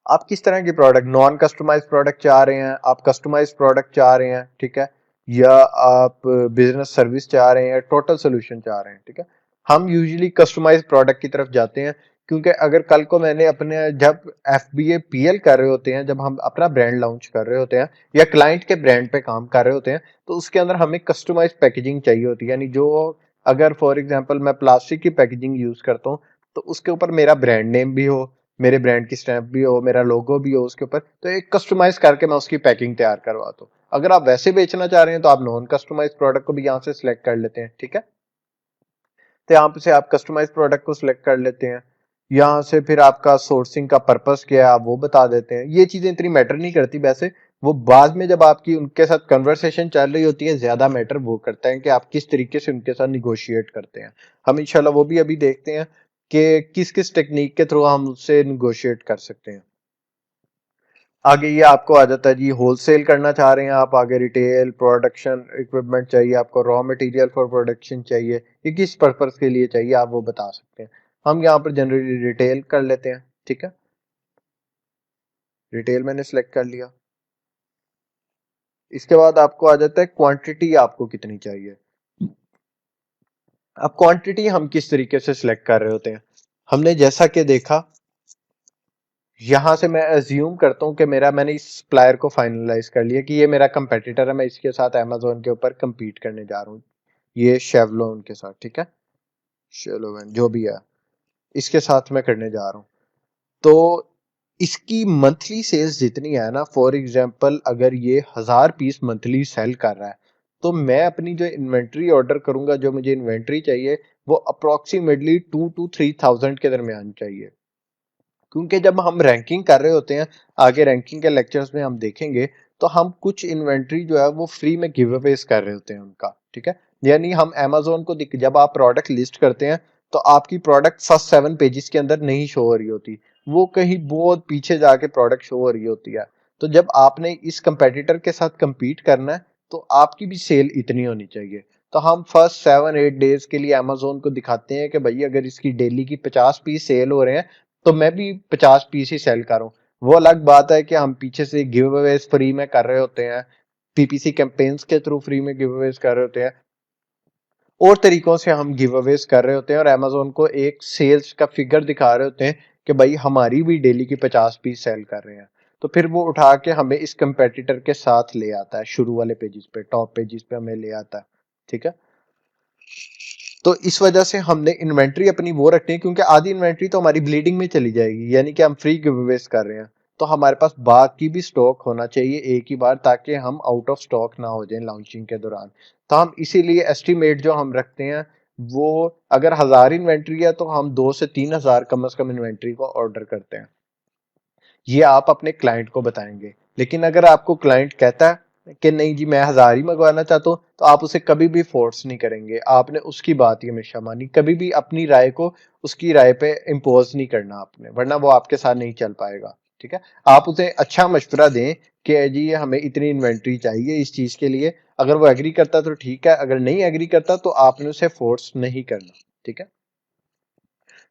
आप किस तरह की प्रोडक्ट, नॉन कस्टमाइज प्रोडक्ट चाह रहे हैं, आप कस्टमाइज प्रोडक्ट चाह रहे हैं, ठीक है, या आप बिजनेस सर्विस चाह रहे हैं, टोटल सोल्यूशन चाह रहे हैं, ठीक है। हम यूजुअली कस्टमाइज प्रोडक्ट की तरफ जाते हैं, क्योंकि अगर कल को मैंने अपने जब FBA PL कर रहे होते हैं, जब हम अपना ब्रांड लॉन्च कर रहे होते हैं या क्लाइंट के ब्रांड पे काम कर रहे होते हैं, तो उसके अंदर हमें कस्टमाइज पैकेजिंग चाहिए होती है। यानी जो, अगर फॉर एग्जांपल मैं प्लास्टिक की पैकेजिंग यूज करता हूँ, तो उसके ऊपर मेरा ब्रांड नेम भी हो, मेरे ब्रांड की स्टैंप भी हो, मेरा लोगो भी हो उसके ऊपर, तो एक कस्टमाइज करके मैं उसकी पैकिंग तैयार करवाता हूँ। अगर आप वैसे बेचना चाह रहे हैं तो आप नॉन कस्टमाइज प्रोडक्ट को भी यहाँ से सिलेक्ट कर लेते हैं, ठीक है। तो यहाँ पे से आप कस्टमाइज प्रोडक्ट को सिलेक्ट कर लेते हैं। यहाँ से फिर आपका सोर्सिंग का पर्पस क्या है आप वो बता देते हैं। ये चीजें इतनी मैटर नहीं करती वैसे, वो बाद में जब आपकी उनके साथ कन्वर्सेशन चल रही होती है ज्यादा मैटर वो करता है कि आप किस तरीके से उनके साथ निगोशिएट करते हैं। हम इंशाल्लाह वो भी अभी देखते हैं कि किस किस टेक्निक के थ्रू हम उससे निगोशिएट कर सकते हैं। आगे ये आपको आ जाता है जी, होलसेल करना चाह रहे हैं आप, आगे रिटेल, प्रोडक्शन इक्विपमेंट चाहिए आपको, रॉ मटेरियल फॉर प्रोडक्शन चाहिए, ये किस पर्पस के लिए चाहिए आप वो बता सकते हैं। हम यहाँ पर जनरली रिटेल कर लेते हैं, ठीक है। रिटेल मैंने सिलेक्ट कर लिया। इसके बाद आपको आ जाता है क्वांटिटी आपको कितनी चाहिए। अब क्वांटिटी हम किस तरीके से सिलेक्ट कर रहे होते हैं, हमने जैसा कि देखा, यहाँ से मैं अज्यूम करता हूँ कि मैंने इस सप्लायर को फाइनलाइज कर लिया कि ये मेरा कंपेटिटर है, मैं इसके साथ अमेजोन के ऊपर compete करने जा रहा हूँ, ये शेवलॉन के साथ, ठीक है, शेवलॉन जो भी है, इसके साथ मैं करने जा रहा हूँ। तो इसकी मंथली सेल्स जितनी है ना, फॉर एग्जांपल अगर ये 1000 पीस मंथली सेल कर रहा है, तो मैं अपनी जो इन्वेंट्री ऑर्डर करूंगा, जो मुझे इन्वेंट्री चाहिए, वो अप्रोक्सीमेटली 2 to 3,000 के दरमियान चाहिए। क्योंकि जब हम रैंकिंग कर रहे होते हैं, आगे रैंकिंग के लेक्चर्स में हम देखेंगे, तो हम कुछ इन्वेंट्री जो है वो फ्री में गिव अवेज कर रहे होते हैं उनका, ठीक है। यानी हम अमेजोन को जब आप प्रोडक्ट लिस्ट करते हैं, तो आपकी प्रोडक्ट फर्स्ट 7 पेजेस के अंदर नहीं शो हो रही होती, वो कहीं बहुत पीछे जाके प्रोडक्ट शो हो रही होती है। तो जब आपने इस कंपेटिटर के साथ compete करना है, तो आपकी भी सेल इतनी होनी चाहिए। तो हम फर्स्ट 7-8 डेज के लिए अमेजोन को दिखाते हैं कि भाई अगर इसकी डेली की 50 पीस सेल हो रहे हैं, तो मैं भी 50 पीस ही सेल करूं। वो अलग बात है कि हम पीछे से गिव अवेज फ्री में कर रहे होते हैं, पीपीसी कैंपेन्स के थ्रू फ्री में गिव अवेज कर रहे होते हैं, और तरीकों से हम गिव अवेज कर रहे होते हैं, और अमेजोन को एक सेल्स का फिगर दिखा रहे होते हैं कि भाई हमारी भी डेली की 50 पीस सेल कर रहे हैं। तो फिर वो उठा के हमें इस कंपेटिटर के साथ ले आता है, शुरू वाले पेजेस पे, टॉप पेजेस पे हमें ले आता है, ठीक है। तो इस वजह से हमने इन्वेंट्री अपनी वो रखनी है, क्योंकि आधी इन्वेंट्री तो हमारी ब्लीडिंग में चली जाएगी, यानी कि हम फ्री गिवअवेज कर रहे हैं। तो हमारे पास बाकी भी स्टॉक होना चाहिए एक ही बार, ताकि हम आउट ऑफ स्टॉक ना हो जाए लॉन्चिंग के दौरान। तो हम इसीलिए एस्टिमेट जो हम रखते हैं, वो अगर 1000 इन्वेंट्री है, तो हम 2 से 3 हजार कम से कम इन्वेंट्री को ऑर्डर करते हैं। ये आप अपने क्लाइंट को बताएंगे। लेकिन अगर आपको क्लाइंट कहता है कि नहीं जी मैं 1000 ही मंगवाना चाहता हूँ, तो आप उसे कभी भी फोर्स नहीं करेंगे, आपने उसकी बात ही हमेशा मानी, कभी भी अपनी राय को उसकी राय पे इम्पोज नहीं करना आपने, वरना वो आपके साथ नहीं चल पाएगा, ठीक है। आप उसे अच्छा मशवरा दें कि जी ये हमें इतनी इन्वेंट्री चाहिए इस चीज के लिए, अगर वो एग्री करता तो ठीक है, अगर नहीं एग्री करता तो आपने उसे फोर्स नहीं करना, ठीक है।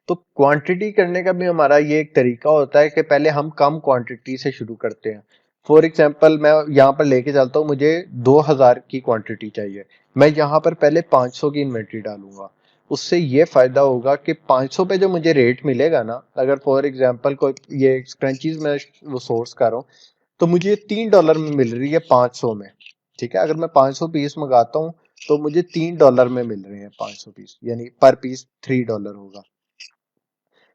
तो क्वांटिटी करने का भी हमारा ये एक तरीका होता है कि पहले हम कम क्वांटिटी से शुरू करते हैं। फॉर एग्जांपल मैं यहाँ पर लेके चलता हूँ, मुझे 2000 की क्वांटिटी चाहिए, मैं यहाँ पर पहले 500 की इन्वेंट्री डालूंगा। उससे ये फायदा होगा कि 500 पे जो मुझे रेट मिलेगा ना, अगर फॉर एग्जांपल कोई ये क्रंचीज में वो सोर्स कर रहा हूँ, तो मुझे $3 में मिल रही है 500 में, ठीक है। अगर मैं 500 पीस मंगाता हूँ, तो मुझे $3 में मिल रहे हैं 500 पीस, यानी पर पीस $3 होगा।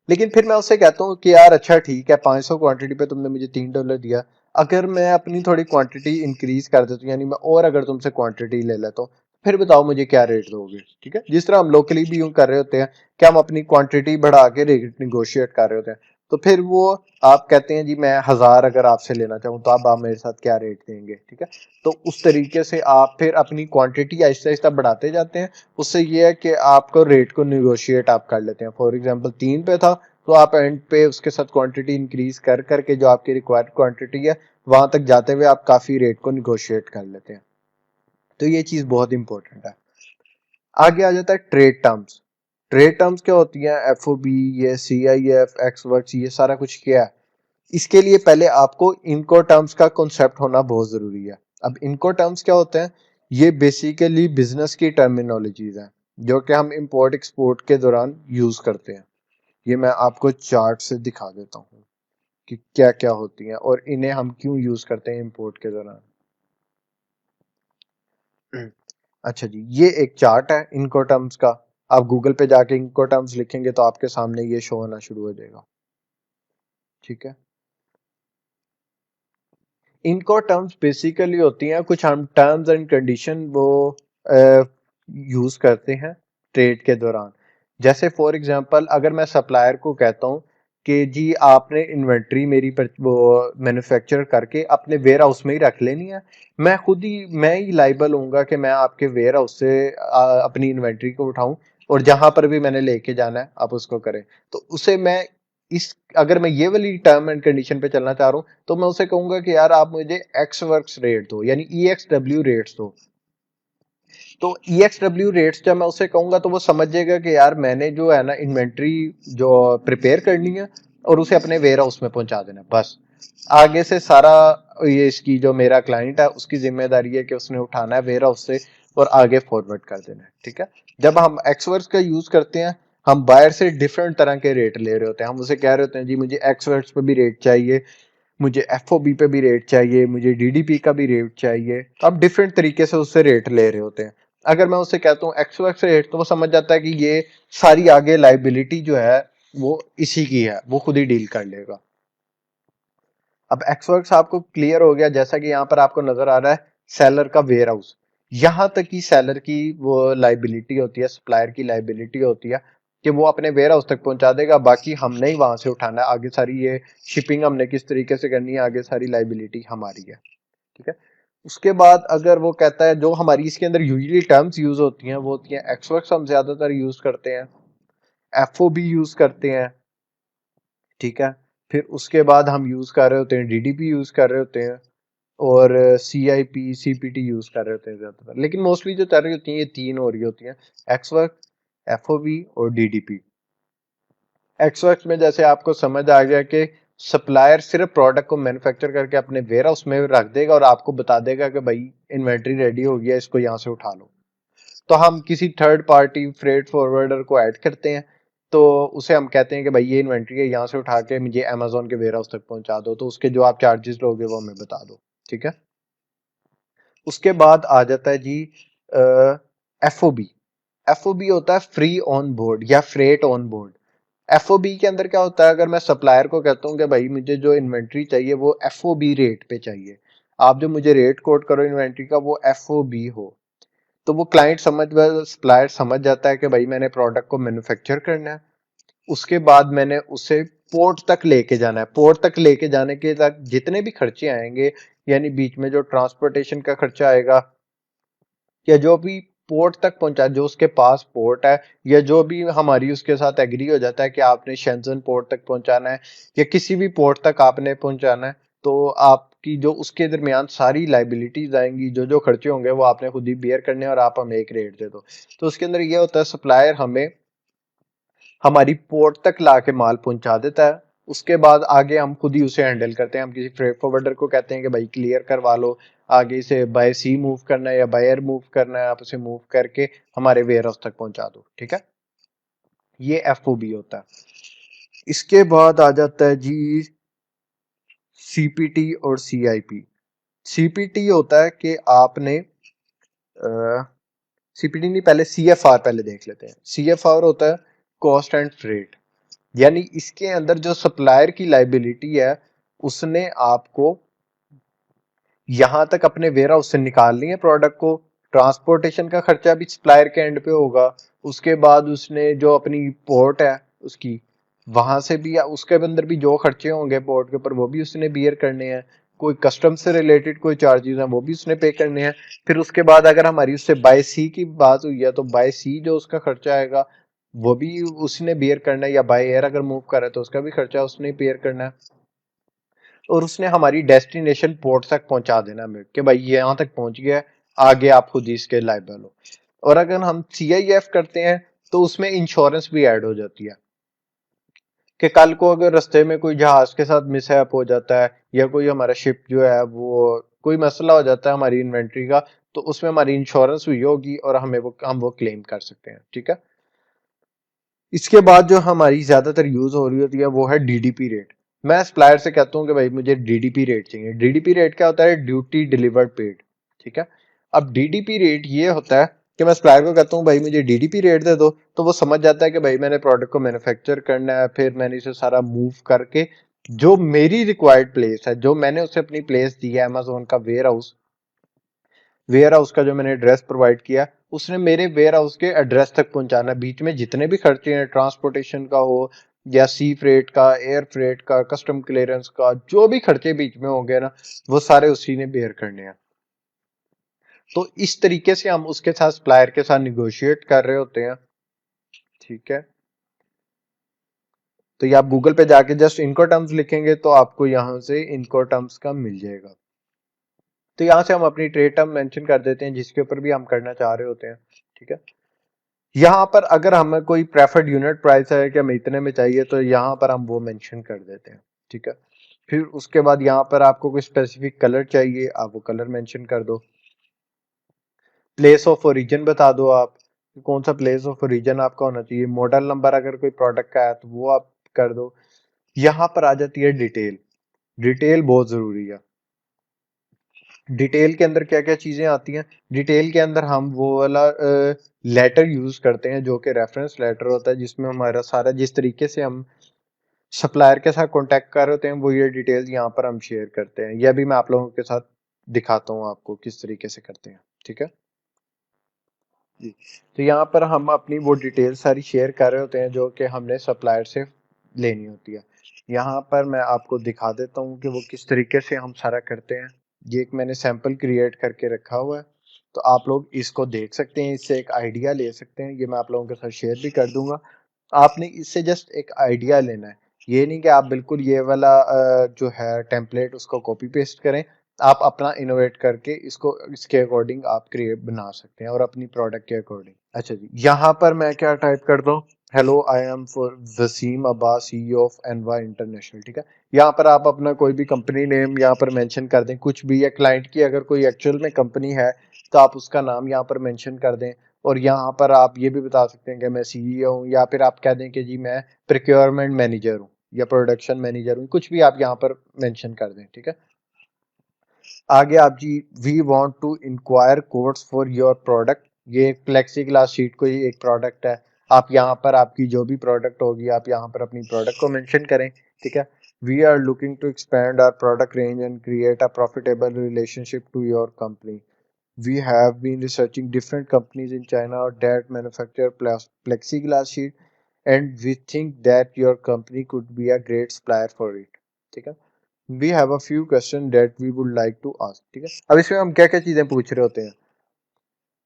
लेकिन फिर मैं उससे कहता हूँ कि यार अच्छा ठीक है, 500 क्वांटिटी पे तुमने मुझे $3 दिया, अगर मैं अपनी थोड़ी क्वांटिटी इंक्रीज कर देता हूँ, यानी मैं और अगर तुमसे क्वांटिटी ले लेता हूँ, फिर बताओ मुझे क्या रेट दोगे, ठीक है। जिस तरह हम लोकली भी यूं कर रहे होते हैं कि हम अपनी क्वांटिटी बढ़ा के रेट निगोशिएट कर रहे होते हैं। तो फिर वो आप कहते हैं जी मैं 1000 अगर आपसे लेना चाहूँ, तो आप मेरे साथ क्या रेट देंगे, ठीक है। तो उस तरीके से आप फिर अपनी क्वांटिटी आहिस्ता आहिस्ता बढ़ाते जाते हैं। उससे ये है कि आपको रेट को निगोशिएट आप कर लेते हैं। फॉर एग्जांपल 3 पे था, तो आप एंड पे उसके साथ क्वांटिटी इंक्रीज कर करके जो आपकी रिक्वायर्ड क्वांटिटी है, वहां तक जाते हुए आप काफी रेट को निगोशिएट कर लेते हैं। तो ये चीज बहुत इंपॉर्टेंट है। आगे आ जाता है ट्रेड टर्म्स। ट्रेड टर्म्स क्या होती हैं? एफओबी, ये सीआईएफ, एक्स वर्क्स, ये सारा कुछ क्या है? इसके लिए पहले आपको इनको टर्म्स का कॉन्सेप्ट होना बहुत जरूरी है। अब इनको टर्म्स क्या होते हैं? ये बेसिकली बिजनेस की टर्मिनोलॉजीज हैं, जो कि हम इंपोर्ट एक्सपोर्ट के दौरान यूज करते हैं। ये मैं आपको चार्ट से दिखा देता हूँ कि क्या क्या होती हैं और इन्हें हम क्यों यूज करते हैं इंपोर्ट के दौरान। अच्छा जी, ये एक चार्ट है इनको टर्म्स का। आप गूगल पे जाके इनको टर्म्स लिखेंगे तो आपके सामने ये शो होना शुरू हो जाएगा, ठीक है। इनको टर्म्स बेसिकली होती हैं कुछ हम टर्म्स एंड कंडीशन वो यूज करते हैं ट्रेड के दौरान। जैसे फॉर एग्जांपल अगर मैं सप्लायर को कहता हूँ कि जी आपने इन्वेंट्री मेरी पर वो मैन्युफैक्चर करके अपने वेयर हाउस में ही रख लेनी है, मैं ही लाइबल होऊंगा कि मैं आपके वेयर हाउस से अपनी इन्वेंट्री को उठाऊं, और जहां पर भी मैंने लेके जाना है आप उसको करें। तो उसे मैं इस अगर मैं ये वाली टर्म एंड कंडीशन पे चलना चाह रहा हूँ, तो मैं उसे कहूंगा कि यार आप मुझे एक्स वर्क्स रेट दो, यानी EXW रेट्स दो। तो EXW रेट्स जब मैं उसे कहूंगा, तो वो समझ जाएगा कि यार मैंने जो है ना इन्वेंट्री जो प्रिपेयर करनी है और उसे अपने वेयर हाउस में पहुंचा देना है, बस। आगे से सारा ये इसकी जो मेरा क्लाइंट है उसकी जिम्मेदारी है कि उसने उठाना है वेयर हाउस से और आगे फॉरवर्ड कर देना है, ठीक है। जब हम एक्सवर्क्स का यूज करते हैं, हम बायर से डिफरेंट तरह के रेट ले रहे होते हैं। हम उसे कह रहे होते हैं जी मुझे एक्सवर्ट्स पे भी रेट चाहिए, मुझे एफओबी पे भी रेट चाहिए, मुझे डीडीपी का भी रेट चाहिए। तो आप डिफरेंट तरीके से उससे रेट ले रहे होते हैं। अगर मैं उससे कहता हूँ एक्सवर्क्स रेट, तो वो समझ जाता है कि ये सारी आगे लाइबिलिटी जो है वो इसी की है, वो खुद ही डील कर लेगा। अब एक्सवर्क्स आपको क्लियर हो गया, जैसा कि यहाँ पर आपको नजर आ रहा है सेलर का वेयर हाउस। यहां तक की सेलर की वो लाइबिलिटी होती है, सप्लायर की लाइबिलिटी होती है कि वो अपने वेयर हाउस तक पहुंचा देगा, बाकी हमने ही वहां से उठाना है। आगे सारी ये शिपिंग हमने किस तरीके से करनी है, आगे सारी लाइबिलिटी हमारी है। ठीक है। उसके बाद अगर वो कहता है, जो हमारी इसके अंदर यूजली टर्म्स यूज होती हैं वो होती हैं एक्सवर्क्स, हम ज्यादातर यूज करते हैं, एफओबी यूज करते हैं। ठीक है। फिर उसके बाद हम यूज कर रहे होते हैं डीडीपी यूज कर रहे होते हैं, और C I P C P T use कर रहे होते हैं ज्यादातर। लेकिन मोस्टली जो चल रही होती हैं ये तीन हो रही होती हैं, एक्सवर्क, एफओबी और डीडीपी। एक्सवर्क में जैसे आपको समझ आ गया कि सप्लायर सिर्फ प्रोडक्ट को मैन्युफैक्चर करके अपने वेयर हाउस में रख देगा और आपको बता देगा कि भाई इन्वेंट्री रेडी हो गया, इसको यहाँ से उठा लो। तो हम किसी थर्ड पार्टी फ्रेट फॉरवर्डर को ऐड करते हैं, तो उसे हम कहते हैं कि भाई ये इन्वेंट्री है, यहाँ से उठा के मुझे अमेजोन के वेयर हाउस तक पहुंचा दो, तो उसके जो आप चार्जेस लोगे वो हमें बता दो। ठीक है। उसके बाद आ जाता है जी एफओबी। एफओबी होता है फ्री ऑन बोर्ड या फ्रेट ऑन बोर्ड। एफओबी के अंदर क्या होता है, अगर मैं सप्लायर को कहता हूँ कि भाई मुझे जो इन्वेंट्री चाहिए वो एफओबी रेट पे चाहिए, आप जो मुझे रेट कोट करो इन्वेंट्री का वो एफओबी हो, तो वो क्लाइंट समझ, सप्लायर समझ जाता है कि भाई मैंने प्रोडक्ट को मैन्युफैक्चर करना है, उसके बाद मैंने उसे पोर्ट तक लेके जाना है। पोर्ट तक लेके जाने के तक जितने भी खर्चे आएंगे, यानी बीच में जो ट्रांसपोर्टेशन का खर्चा आएगा, या जो भी पोर्ट तक पहुंचा, जो उसके पास पोर्ट है, या जो भी हमारी उसके साथ एग्री हो जाता है कि आपने शेंजन पोर्ट तक पहुंचाना है या किसी भी पोर्ट तक आपने पहुंचाना है, तो आपकी जो उसके दरमियान सारी लाइबिलिटीज आएंगी, जो जो खर्चे होंगे वो आपने खुद ही बेयर करने हैं और आप हमें एक रेट दे दो। तो उसके अंदर ये होता है सप्लायर हमें हमारी पोर्ट तक लाके माल पहुंचा देता है, उसके बाद आगे हम खुद ही उसे हैंडल करते हैं। हम किसी फ्रेट फॉरवर्डर को कहते हैं कि भाई क्लियर करवा लो, आगे इसे बाय सी मूव करना है या बाय एयर मूव करना है, आप उसे मूव करके हमारे वेयर हाउस तक पहुंचा दो। ठीक है। ये एफओबी होता है। इसके बाद आ जाता है जी सीपीटी और सीआईपी। सीपीटी होता है कि आपने सीपीटी नहीं, पहले सीएफआर पहले देख लेते हैं। सीएफआर होता है कॉस्ट एंड फ्रेट, यानी इसके अंदर जो सप्लायर की लाइबिलिटी है उसने आपको यहां तक अपने वेयर हाउस से निकालनी है प्रोडक्ट को, ट्रांसपोर्टेशन का खर्चा भी सप्लायर के एंड पे होगा, उसके बाद उसने जो अपनी पोर्ट है उसकी, वहां से भी उसके अंदर भी जो खर्चे होंगे पोर्ट के ऊपर वो भी उसने बियर करने हैं, कोई कस्टम से रिलेटेड कोई चार्जेस हैं वो भी उसने पे करने हैं। फिर उसके बाद अगर हमारी उससे बाय सी की बात हुई है, तो बाय सी जो उसका खर्चा आएगा वो भी उसने बियर करना है, या बाय एयर अगर मूव कर रहा है तो उसका भी खर्चा उसने बियर करना है, और उसने हमारी डेस्टिनेशन पोर्ट तक पहुंचा देना हमें कि भाई ये यहाँ तक पहुंच गया, आगे आप खुद ही इसके लायबल हो। और अगर हम सीआईएफ करते हैं तो उसमें इंश्योरेंस भी ऐड हो जाती है कि कल को अगर रास्ते में कोई जहाज के साथ मिसहैप हो जाता है, या कोई हमारा शिप जो है वो कोई मसला हो जाता है हमारी इन्वेंट्री का, तो उसमें हमारी इंश्योरेंस हुई होगी और हमें हम वो क्लेम कर सकते हैं। ठीक है। इसके बाद जो हमारी ज्यादातर यूज हो रही होती है वो है डीडीपी रेट। मैं सप्लायर से कहता हूँ कि भाई मुझे डीडीपी रेट चाहिए। डीडीपी रेट क्या होता है, ड्यूटी डिलीवर्ड पेड। ठीक है। अब डीडीपी रेट ये होता है कि मैं सप्लायर को कहता हूँ भाई मुझे डीडीपी रेट दे दो, तो वो समझ जाता है कि भाई मैंने प्रोडक्ट को मैन्युफैक्चर करना है, फिर मैंने इसे सारा मूव करके जो मेरी रिक्वायर्ड प्लेस है, जो मैंने उसे अपनी प्लेस दी है अमेजोन का वेयर हाउस, वेयर हाउस का जो मैंने एड्रेस प्रोवाइड किया, उसने मेरे वेयर हाउस के एड्रेस तक पहुंचाना। बीच में जितने भी खर्चे हैं, ट्रांसपोर्टेशन का हो या सी फ्रेट का, एयर फ्रेट का, कस्टम क्लियरेंस का, जो भी खर्चे बीच में होंगे ना, वो सारे उसी ने बेयर करने हैं। तो इस तरीके से हम उसके साथ सप्लायर के साथ निगोशिएट कर रहे होते हैं। ठीक है। तो ये आप गूगल पे जाके जस्ट इनको टर्म्स लिखेंगे तो आपको यहां से इनको टर्म्स का मिल जाएगा। तो यहाँ से हम अपनी ट्रेड टर्म मेंशन कर देते हैं जिसके ऊपर भी हम करना चाह रहे होते हैं। ठीक है। यहाँ पर अगर हमें कोई प्रेफर्ड यूनिट प्राइस है कि हमें इतने में चाहिए, तो यहाँ पर हम वो मेंशन कर देते हैं। ठीक है। फिर उसके बाद यहाँ पर आपको कोई स्पेसिफिक कलर चाहिए, आप वो कलर मेंशन कर दो। प्लेस ऑफ ओरिजिन बता दो आप, कि कौन सा प्लेस ऑफ ओरिजिन आपका होना चाहिए, मॉडल नंबर अगर कोई प्रोडक्ट का है तो वो आप कर दो। यहाँ पर आ जाती है डिटेल। डिटेल बहुत जरूरी है। डिटेल के अंदर क्या क्या चीजें आती हैं? डिटेल के अंदर हम वो वाला लेटर यूज करते हैं जो कि रेफरेंस लेटर होता है, जिसमें हमारा सारा जिस तरीके से हम सप्लायर के साथ कांटेक्ट कर रहे होते हैं वो ये डिटेल्स यहाँ पर हम शेयर करते हैं। यह भी मैं आप लोगों के साथ दिखाता हूँ आपको किस तरीके से करते हैं। ठीक है जी। तो यहाँ पर हम अपनी वो डिटेल सारी शेयर कर रहे होते हैं जो कि हमने सप्लायर से लेनी होती है। यहाँ पर मैं आपको दिखा देता हूँ कि वो किस तरीके से हम सारा करते हैं। ये एक मैंने सैंपल क्रिएट करके रखा हुआ है, तो आप लोग इसको देख सकते हैं, इससे एक आइडिया ले सकते हैं। ये मैं आप लोगों के साथ शेयर भी कर दूंगा। आपने इससे जस्ट एक आइडिया लेना है, ये नहीं कि आप बिल्कुल ये वाला जो है टेम्पलेट उसको कॉपी पेस्ट करें। आप अपना इनोवेट करके इसको इसके अकॉर्डिंग आप क्रिएट बना सकते हैं और अपनी प्रोडक्ट के अकॉर्डिंग। अच्छा जी, यहाँ पर मैं क्या टाइप करता हूँ, hello I am for Wasim Abbas CEO of Enva International. ठीक है, यहाँ पर आप अपना कोई भी कंपनी नेम यहाँ पर मेंशन कर दें, कुछ भी, या क्लाइंट की अगर कोई एक्चुअल में कंपनी है तो आप उसका नाम यहाँ पर मेंशन कर दें। और यहाँ पर आप ये भी बता सकते हैं कि मैं सीईओ हूँ, या फिर आप कह दें कि जी मैं प्रोक्योरमेंट मैनेजर हूँ या प्रोडक्शन मैनेजर हूँ, कुछ भी आप यहाँ पर मेंशन कर दें। ठीक है, आगे आप जी, we want to inquire codes for your product. ये फ्लेक्सी ग्लास शीट को ही एक प्रोडक्ट है। आप यहाँ पर आपकी जो भी प्रोडक्ट होगी आप यहाँ पर अपनी प्रोडक्ट को मेंशन करें। ठीक है, we are looking to expand our product range and create a profitable relationship to your company. We have been researching different companies in China that manufacture plexiglass sheet, and we think that your company could be a great supplier for it. ठीक है, we have a few questions that we would like to ask. ठीक है, अब इसमें हम क्या क्या चीजें पूछ रहे होते हैं।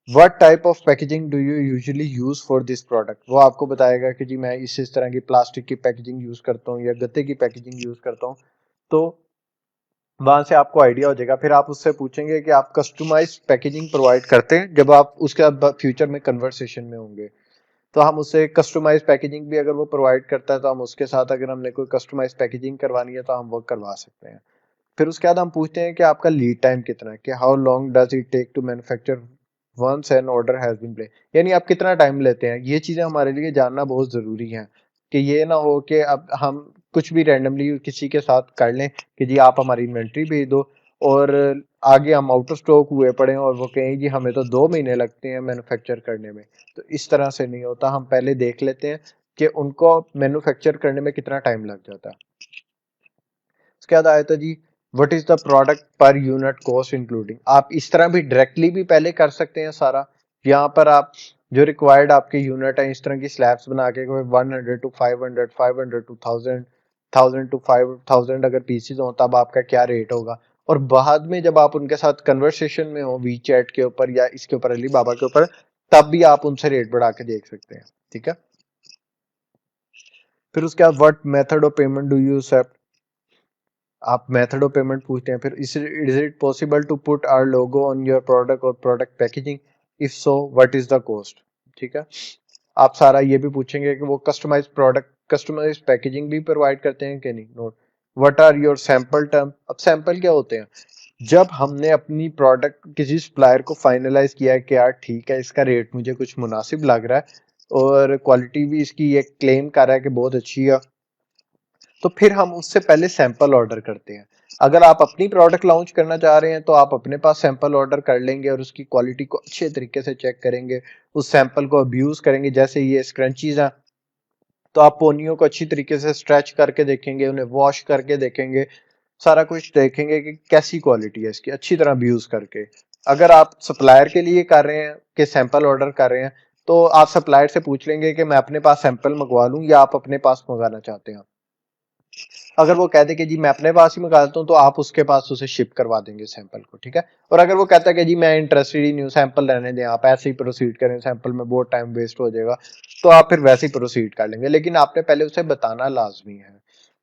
What type of packaging do you usually use for this product? वो आपको बताएगा कि जी मैं इस तरह की प्लास्टिक की पैकेजिंग यूज करता हूँ या गत्ते की पैकेजिंग यूज करता हूँ। तो वहां से आपको आइडिया हो जाएगा। फिर आप उससे पूछेंगे कि आप कस्टमाइज पैकेजिंग प्रोवाइड करते हैं। जब आप उसके बाद फ्यूचर में कन्वर्सेशन में होंगे तो हम उससे कस्टमाइज पैकेजिंग भी अगर वो प्रोवाइड करता है तो हम उसके साथ अगर हमने कोई कस्टमाइज पैकेजिंग करवानी है तो हम वो करवा सकते हैं। फिर उसके बाद हम पूछते हैं कि आपका लीड टाइम कितना है, कि how long does it take to manufacture once an order has been placed, यानी आप कितना टाइम लेते हैं। ये चीजें हमारे लिए जानना बहुत जरूरी है कि ये ना हो कि अब हम कुछ भी रैंडमली किसी के साथ कर लें कि जी आप हमारी इन्वेंट्री भेज दो और आगे हम आउट ऑफ स्टॉक हुए पड़े और वो कहें जी हमें तो 2 महीने लगते हैं मैन्युफैक्चर करने में। तो इस तरह से नहीं होता, हम पहले देख लेते हैं कि उनको मैन्युफैक्चर करने में कितना टाइम लग जाता है। उसके बाद आया था जी, what is the product per unit cost including. आप इस तरह भी डायरेक्टली भी पहले कर सकते हैं सारा। यहाँ पर आप जो रिक्वायर्ड आपके यूनिट है इस तरह की स्लैब्स बना के 100 टू 500, 500 टू 1000, 1000 टू 5000 अगर पीसीज हो तब आपका क्या रेट होगा। और बाद में जब आप उनके साथ कन्वर्सेशन में हो वी चैट के ऊपर या इसके ऊपर अली बाबा के ऊपर, तब भी आप उनसे रेट बढ़ा के देख सकते हैं। ठीक है, फिर उसके बाद what method of payment do you accept. आप मेथड ऑफ पेमेंट पूछते हैं। फिर is it possible to put our logo on your product और product packaging, if so what is the cost. ठीक है, आप सारा ये भी पूछेंगे कि वो कस्टमाइज प्रोडक्ट कस्टमाइज पैकेजिंग भी प्रोवाइड करते हैं कि नहीं। Note, what are your sample term. अब सैंपल क्या होते हैं, जब हमने अपनी प्रोडक्ट किसी सप्लायर को फाइनलाइज किया है कि यार ठीक है इसका रेट मुझे कुछ मुनासिब लग रहा है और क्वालिटी भी इसकी ये क्लेम कर रहा है कि बहुत अच्छी है, तो फिर हम उससे पहले सैंपल ऑर्डर करते हैं। अगर आप अपनी प्रोडक्ट लॉन्च करना चाह रहे हैं तो आप अपने पास सैंपल ऑर्डर कर लेंगे और उसकी क्वालिटी को अच्छे तरीके से चेक करेंगे, उस सैंपल को अब्यूज करेंगे। जैसे ये स्क्रंचीज हैं तो आप पोनियो को अच्छी तरीके से स्ट्रेच करके देखेंगे, उन्हें वॉश करके देखेंगे, सारा कुछ देखेंगे कि कैसी क्वालिटी है इसकी, अच्छी तरह अब्यूज करके। अगर आप सप्लायर के लिए कर रहे हैं कि सैंपल ऑर्डर कर रहे हैं तो आप सप्लायर से पूछ लेंगे कि मैं अपने पास सैंपल मंगवा लूं या आप अपने पास मंगाना चाहते हैं। अगर वो कहते कि जी मैं अपने पास ही मंगा लेता हूँ तो आप उसके पास उसे शिप करवा देंगे सैंपल को। ठीक है, और अगर वो कहता है कि जी मैं इंटरेस्टेड ही नहीं हूँ, सैंपल रहने दें, आप ऐसे ही प्रोसीड करें, सैंपल में बहुत टाइम वेस्ट हो जाएगा, तो आप फिर वैसे ही प्रोसीड कर लेंगे, लेकिन आपने पहले उसे बताना लाजमी है।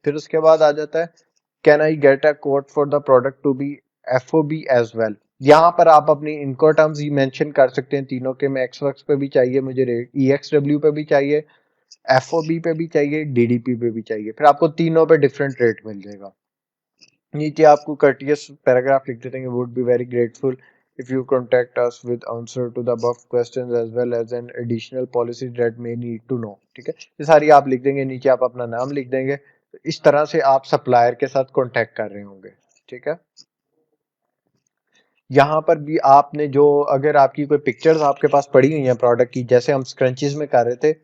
फिर उसके बाद आ जाता है, can I get a code for the product to be FOB as well. यहाँ पर आप अपनी इनको टर्म्स ही मेंशन कर सकते हैं तीनों के, मैं एक्सवर्क्स पे भी चाहिए मुझे रेट, ईएक्सडब्ल्यू पे भी चाहिए, एफओबी पे भी चाहिए, डीडीपी पे भी चाहिए। फिर आपको तीनों पे डिफरेंट रेट मिल जाएगा। नीचे आपको कर्टियस पैराग्राफ लिख देते हैं, would be very grateful if you contact us with answer to the above questions as well as an additional policy that may need to know। ठीक है, ये सारी आप लिख देंगे, नीचे आप अपना नाम लिख देंगे। तो इस तरह से आप सप्लायर के साथ कांटेक्ट कर रहे होंगे। ठीक है, यहाँ पर भी आपने जो, अगर आपकी कोई पिक्चर्स आपके पास पड़ी हुई हैं प्रोडक्ट की, जैसे हम स्क्रंचेस में कर रहे थे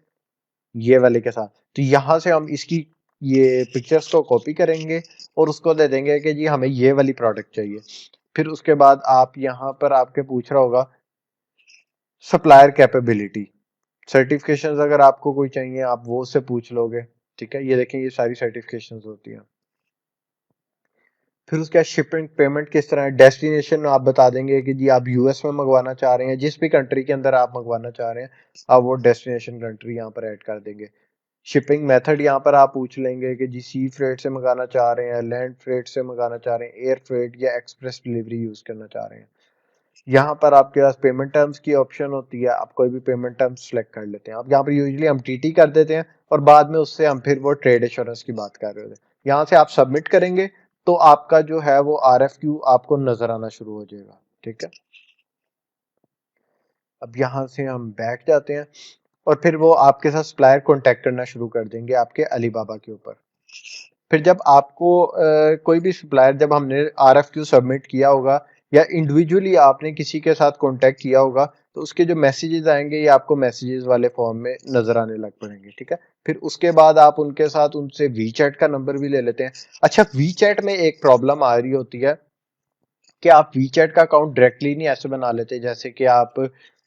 ये वाले के साथ, तो यहाँ से हम इसकी ये पिक्चर्स को कॉपी करेंगे और उसको दे देंगे कि जी हमें ये वाली प्रोडक्ट चाहिए। फिर उसके बाद आप यहाँ पर आपके पूछ रहा होगा सप्लायर कैपेबिलिटी, सर्टिफिकेशंस अगर आपको कोई चाहिए आप वो उससे पूछ लोगे। ठीक है, ये देखें ये सारी सर्टिफिकेशंस होती हैं। फिर उसके बाद शिपिंग पेमेंट किस तरह है, डेस्टिनेशन आप बता देंगे कि जी आप यूएस में मंगवाना चाह रहे हैं, जिस भी कंट्री के अंदर आप मंगवाना चाह रहे हैं आप वो डेस्टिनेशन कंट्री यहाँ पर ऐड कर देंगे। शिपिंग मेथड यहाँ पर आप पूछ लेंगे कि जी सी फ्रेट से मंगाना चाह रहे हैं, लैंड फ्रेट से मंगाना चाह रहे हैं, एयर फ्रेट या एक्सप्रेस डिलीवरी यूज करना चाह रहे हैं। यहाँ पर आपके पास पेमेंट टर्म्स की ऑप्शन होती है, आप कोई भी पेमेंट टर्म्स सेलेक्ट कर लेते हैं। अब यहाँ पर यूजुअली हम टीटी कर देते हैं और बाद में उससे हम फिर वो ट्रेड एश्योरेंस की बात कर रहे होते हैं। यहाँ से आप सबमिट करेंगे तो आपका जो है वो RFQ आपको नजर आना शुरू हो जाएगा। ठीक है, अब यहाँ से हम बैठ जाते हैं और फिर वो आपके साथ सप्लायर कांटेक्ट करना शुरू कर देंगे आपके अलीबाबा के ऊपर। फिर जब आपको कोई भी सप्लायर, जब हमने RFQ सबमिट किया होगा या इंडिविजुअली आपने किसी के साथ कांटेक्ट किया होगा, तो उसके जो मैसेजेस आएंगे ये आपको मैसेजेस वाले फॉर्म में नजर आने लग पड़ेंगे। ठीक है, फिर उसके बाद आप उनके साथ उनसे वी चैट का नंबर भी ले लेते हैं। अच्छा, वी चैट में एक प्रॉब्लम आ रही होती है कि आप वी चैट का अकाउंट डायरेक्टली नहीं ऐसे बना लेते, जैसे कि आप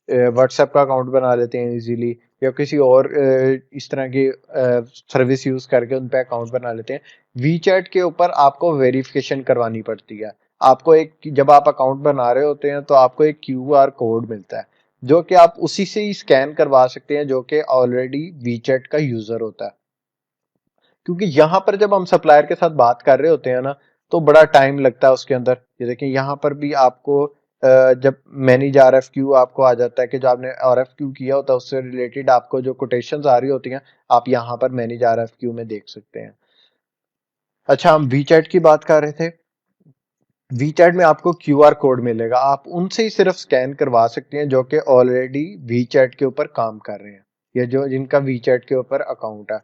व्हाट्सएप का अकाउंट बना लेते हैं इजीली, या किसी और इस तरह की सर्विस यूज करके उन पे अकाउंट बना लेते हैं। वी चैट के ऊपर आपको वेरिफिकेशन करवानी पड़ती है। आपको एक, जब आप अकाउंट बना रहे होते हैं तो आपको एक QR कोड मिलता है जो कि आप उसी से ही स्कैन करवा सकते हैं, जो कि ऑलरेडी वी चैट का यूजर होता है। क्योंकि यहाँ पर जब हम सप्लायर के साथ बात कर रहे होते हैं ना, तो बड़ा टाइम लगता है उसके अंदर। ये देखिए यहाँ पर भी आपको जब मैनेज RFQ आपको आ जाता है कि जो आपने RFQ किया होता है उससे रिलेटेड आपको जो कोटेशंस आ रही होती हैं, आप यहाँ पर मैनेज RFQ में देख सकते हैं। अच्छा, हम वी चैट की बात कर रहे थे। वी चैट में आपको QR कोड मिलेगा, आप उनसे ही सिर्फ स्कैन करवा सकते हैं जो कि ऑलरेडी वी चैट के ऊपर काम कर रहे हैं या जो जिनका वी चैट के ऊपर अकाउंट है।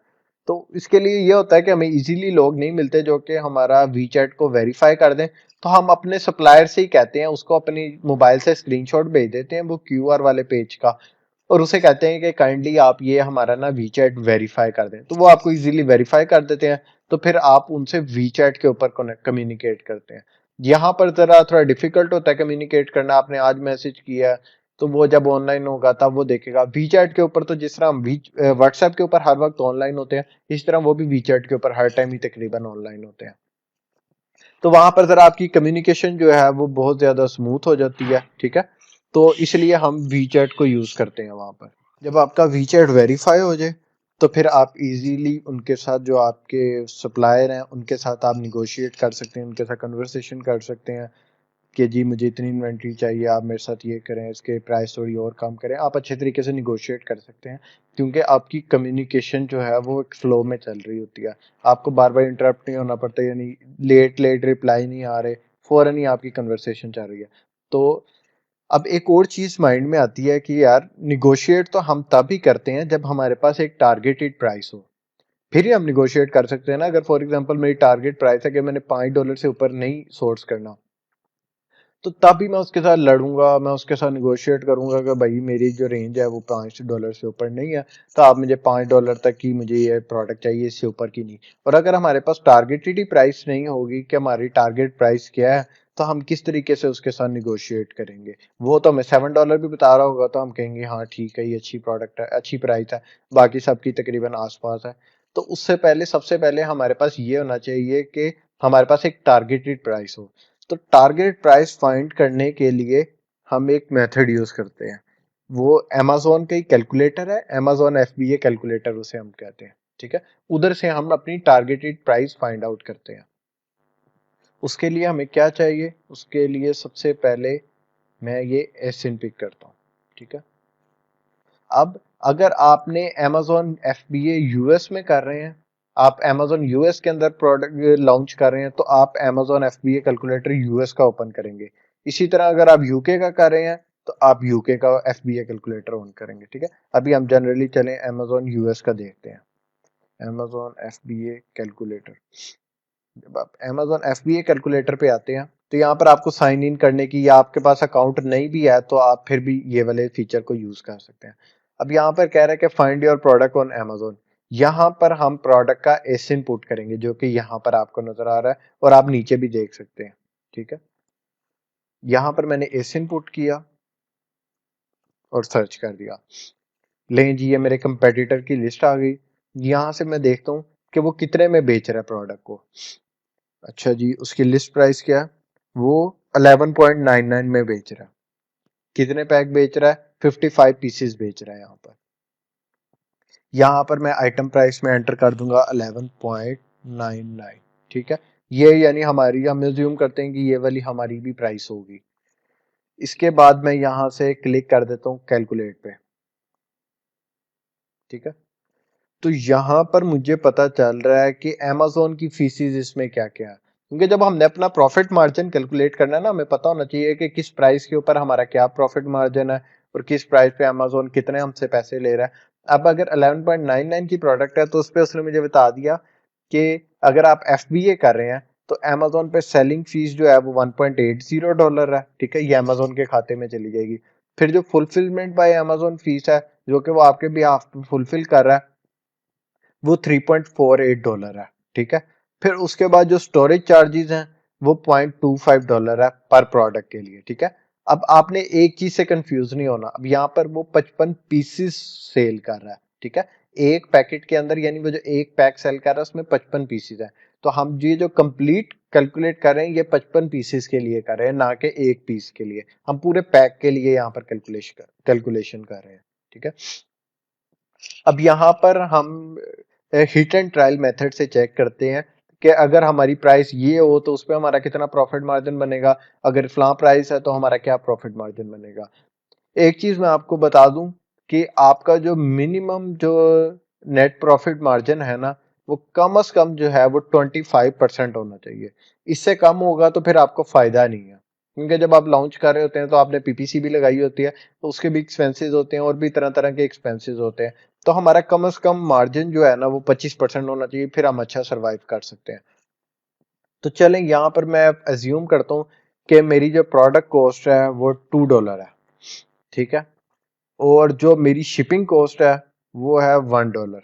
तो इसके लिए ये होता है कि हमें इजीली लोग नहीं मिलते जो कि हमारा वी चैट को वेरीफाई कर दें, तो हम अपने सप्लायर से ही कहते हैं, उसको अपनी मोबाइल से स्क्रीनशॉट भेज देते हैं वो QR वाले पेज का, और उसे कहते हैं कि काइंडली आप ये हमारा ना वी चैट वेरीफाई कर दें, तो वो आपको इजीली वेरीफाई कर देते हैं। तो फिर आप उनसे वी चैट के ऊपर कम्युनिकेट करते हैं। यहाँ पर जरा थोड़ा डिफिकल्ट होता है कम्युनिकेट करना। आपने आज मैसेज किया है तो वो जब ऑनलाइन होगा तब वो देखेगा। वी चैट के ऊपर तो जिस तरह हम व्हाट्सएप के ऊपर हर वक्त ऑनलाइन होते हैं, इस तरह वो भी वी चैट के ऊपर हर टाइम ही तकरीबन ऑनलाइन होते हैं। तो वहां पर जरा आपकी कम्युनिकेशन जो है वो बहुत ज्यादा स्मूथ हो जाती है। ठीक है, तो इसलिए हम वी चैट को यूज करते हैं वहां पर। जब आपका वी चैट वेरीफाई हो जाए तो फिर आप इजीली उनके साथ, जो आपके सप्लायर हैं उनके साथ आप निगोशिएट कर सकते हैं, उनके साथ कन्वर्सेशन कर सकते हैं कि जी मुझे इतनी इन्वेंट्री चाहिए, आप मेरे साथ ये करें, इसके प्राइस थोड़ी और कम करें। आप अच्छे तरीके से निगोशिएट कर सकते हैं क्योंकि आपकी कम्युनिकेशन जो है वो एक फ्लो में चल रही होती है। आपको बार बार इंटरप्ट नहीं होना पड़ता, यानी लेट लेट रिप्लाई नहीं आ रहे, फौरन ही आपकी कन्वर्सेशन चल रही है। तो अब एक और चीज माइंड में आती है कि यार निगोशिएट तो हम तब ही करते हैं जब हमारे पास एक टारगेटेड प्राइस हो, फिर ही हम निगोशिएट कर सकते हैं ना। अगर फॉर एग्जांपल मेरी टारगेट प्राइस है कि मैंने $5 से ऊपर नहीं सोर्स करना, तो तभी मैं उसके साथ लड़ूंगा, मैं उसके साथ निगोशिएट करूंगा कि भाई मेरी जो रेंज है वो $5 से ऊपर नहीं है, तो आप मुझे $5 तक की मुझे ये प्रोडक्ट चाहिए, इससे ऊपर की नहीं। और अगर हमारे पास टारगेटेड ही प्राइस नहीं होगी कि हमारी टारगेट प्राइस क्या है, तो हम किस तरीके से उसके साथ निगोशिएट करेंगे। वो तो हमें $7 भी बता रहा होगा तो हम कहेंगे हाँ ठीक है, ये अच्छी प्रोडक्ट है, अच्छी प्राइस है, बाकी सबकी तकरीबन आसपास है। तो उससे पहले, सबसे पहले हमारे पास ये होना चाहिए कि हमारे पास एक टारगेटेड प्राइस हो। तो टारगेट प्राइस फाइंड करने के लिए हम एक मेथड यूज करते हैं, वो अमेजोन का ही कैलकुलेटर है, अमेजोन FBA कैलकुलेटर उसे हम कहते हैं। ठीक है, उधर से हम अपनी टारगेटेड प्राइस फाइंड आउट करते हैं। उसके लिए हमें क्या चाहिए, उसके लिए सबसे पहले मैं ये एसइन पिक करता हूँ। ठीक है, अब अगर आपने Amazon FBA US में कर रहे हैं, आप Amazon US के अंदर प्रोडक्ट लॉन्च कर रहे हैं, तो आप Amazon FBA कैलकुलेटर US का ओपन करेंगे। इसी तरह अगर आप यूके का कर रहे हैं तो आप यूके का एफबीए कैलकुलेटर ऑन करेंगे, ठीक है। अभी हम जनरली चलें अमेजोन यूएस का देखते हैं, अमेजोन एफबीए कैलकुलेटर। जब आप अमेजोन एफबीए कैलकुलेटर पे आते हैं तो यहाँ पर आपको साइन इन करने की, या आपके पास अकाउंट नहीं भी है तो आप फिर भी ये वाले फीचर को यूज कर सकते हैं। अब यहाँ पर कह रहा है कि find your product on Amazon. यहाँ पर हम प्रोडक्ट का एस इनपुट करेंगे जो कि यहाँ पर आपको नजर आ रहा है और आप नीचे भी देख सकते हैं, ठीक है। यहाँ पर मैंने एस इनपुट किया और सर्च कर दिया। लें जी, ये मेरे कंपेटिटर की लिस्ट आ गई। यहाँ से मैं देखता हूँ कि वो कितने में बेच रहा है प्रोडक्ट को। अच्छा जी, उसकी लिस्ट प्राइस क्या है? वो 11.99 में बेच रहा है। कितने पैक बेच रहा है? 55 पीसेस बेच रहा है। यहाँ पर मैं आइटम प्राइस में एंटर कर दूंगा 11.99, ठीक है। ये यानी हमारी, हम अज्यूम करते हैं कि ये वाली हमारी भी प्राइस होगी। इसके बाद मैं यहाँ से क्लिक कर देता हूँ कैलकुलेट पे, ठीक है। तो यहाँ पर मुझे पता चल रहा है कि अमेजोन की फीसिस इसमें क्या क्या है, क्योंकि जब हमने अपना प्रॉफिट मार्जिन कैलकुलेट करना है ना, हमें पता होना चाहिए कि किस प्राइस के ऊपर हमारा क्या प्रॉफिट मार्जिन है और किस प्राइस पे अमेजोन कितने हमसे पैसे ले रहा है। अब अगर 11.99 की प्रोडक्ट है तो उस पर उसने मुझे बता दिया कि अगर आप एफबीए कर रहे हैं तो अमेजोन पे सेलिंग फीस जो है वो $1.80 है, ठीक है। ये अमेजोन के खाते में चली जाएगी। फिर जो फुलफिलमेंट बाय अमेजोन फीस है जो कि वो आपके बिहाफ पे फुलफिल कर रहा है, वो $3.48 है, ठीक है। फिर उसके बाद जो स्टोरेज चार्जेस हैं वो $0.25 है पर प्रोडक्ट के लिए, ठीक है। अब आपने एक चीज से कंफ्यूज नहीं होना, अब यहाँ पर वो 55 पीसेस सेल कर रहा है, ठीक है। एक पैकेट के अंदर, यानी वो जो एक पैक सेल कर रहा है उसमें 55 पीसेस है। तो हम ये जो कंप्लीट कैलकुलेट कर रहे हैं ये 55 पीसेस के लिए कर रहे हैं, ना कि एक पीस के लिए। हम पूरे पैक के लिए यहाँ पर कैलकुलेशन कर रहे हैं, ठीक है। अब यहाँ पर हम हिट एंड ट्रायल मेथड से चेक करते हैं कि अगर हमारी प्राइस ये हो तो उस पर हमारा कितना प्रॉफिट मार्जिन बनेगा, अगर फ्लॉ प्राइस है तो हमारा क्या प्रॉफिट मार्जिन बनेगा। एक चीज मैं आपको बता दूं कि आपका जो मिनिमम जो नेट प्रॉफिट मार्जिन है ना, वो कम से कम जो है वो 25% होना चाहिए। इससे कम होगा तो फिर आपको फायदा नहीं है, क्योंकि जब आप लॉन्च कर रहे होते हैं तो आपने पीपीसी भी लगाई होती है, तो उसके भी एक्सपेंसेस होते हैं और भी तरह तरह के एक्सपेंसेस होते हैं। तो हमारा कम से कम मार्जिन जो है ना वो 25% होना चाहिए, फिर हम अच्छा सर्वाइव कर सकते हैं। तो चलें, यहाँ पर मैं एज्यूम करता हूँ कि मेरी जो प्रोडक्ट कॉस्ट है वो $2 है, ठीक है। और जो मेरी शिपिंग कॉस्ट है वो है $1।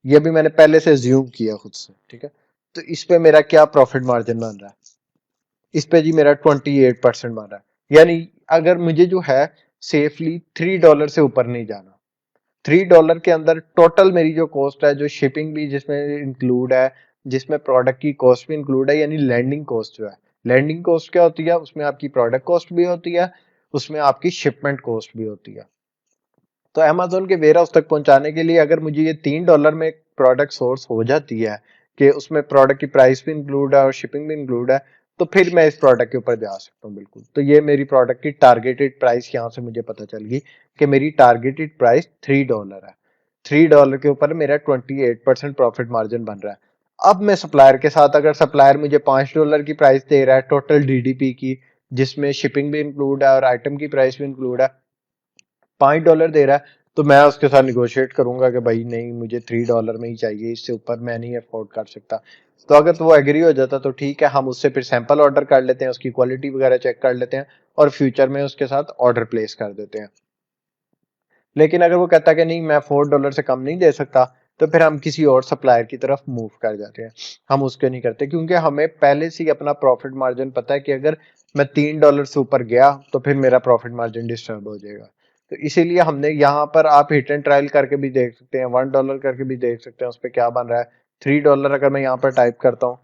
ये भी मैंने पहले से एज्यूम किया खुद से, ठीक है। तो इस पे मेरा क्या प्रॉफिट मार्जिन बन रहा है? इस पे जी मेरा 28% बन रहा है। यानी अगर मुझे जो है सेफली $3 से ऊपर नहीं जाना, $3 के अंदर टोटल मेरी जो कॉस्ट है, जो शिपिंग भी जिसमें इंक्लूड है, जिसमें प्रोडक्ट की कॉस्ट भी इंक्लूड है, यानी लैंडिंग कॉस्ट जो है, लैंडिंग कॉस्ट क्या होती है? उसमें आपकी प्रोडक्ट कॉस्ट भी होती है, उसमें आपकी शिपमेंट कॉस्ट भी होती है। तो अमेजोन के वेयर हाउस तक पहुंचाने के लिए अगर मुझे ये $3 में प्रोडक्ट सोर्स हो जाती है कि उसमें प्रोडक्ट की प्राइस भी इंक्लूड है और शिपिंग भी इंक्लूड है, तो फिर मैं इस प्रोडक्ट के ऊपर जा सकता हूँ बिल्कुल। तो ये मेरी प्रोडक्ट की टारगेटेड प्राइस यहाँ से मुझे पता चल गई कि मेरी टारगेटेड प्राइस $3 है। $3 के ऊपर मेरा 28% प्रॉफिट मार्जिन बन रहा है। अब मैं सप्लायर के साथ, अगर सप्लायर मुझे $5 की प्राइस दे रहा है टोटल डीडीपी की, जिसमें शिपिंग भी इंक्लूड है और आइटम की प्राइस भी इंक्लूड है, $5 दे रहा है, तो मैं उसके साथ निगोशिएट करूंगा कि भाई नहीं, मुझे $3 में ही चाहिए, इससे ऊपर मैं नहीं अफोर्ड कर सकता। तो अगर तो वो एग्री हो जाता तो ठीक है, हम उससे फिर सैंपल ऑर्डर कर लेते हैं, उसकी क्वालिटी वगैरह चेक कर लेते हैं और फ्यूचर में उसके साथ ऑर्डर प्लेस कर देते हैं। लेकिन अगर वो कहता है कि नहीं, मैं $4 से कम नहीं दे सकता, तो फिर हम किसी और सप्लायर की तरफ मूव कर जाते हैं। हम उसके नहीं करते, क्योंकि हमें पहले से ही अपना प्रॉफिट मार्जिन पता है कि अगर मैं $3 से ऊपर गया तो फिर मेरा प्रॉफिट मार्जिन डिस्टर्ब हो जाएगा। तो इसीलिए हमने यहाँ पर, आप हिट एंड ट्रायल करके भी देख सकते हैं, $1 करके भी देख सकते हैं उस पर क्या बन रहा है। $3 अगर मैं यहाँ पर टाइप करता हूँ,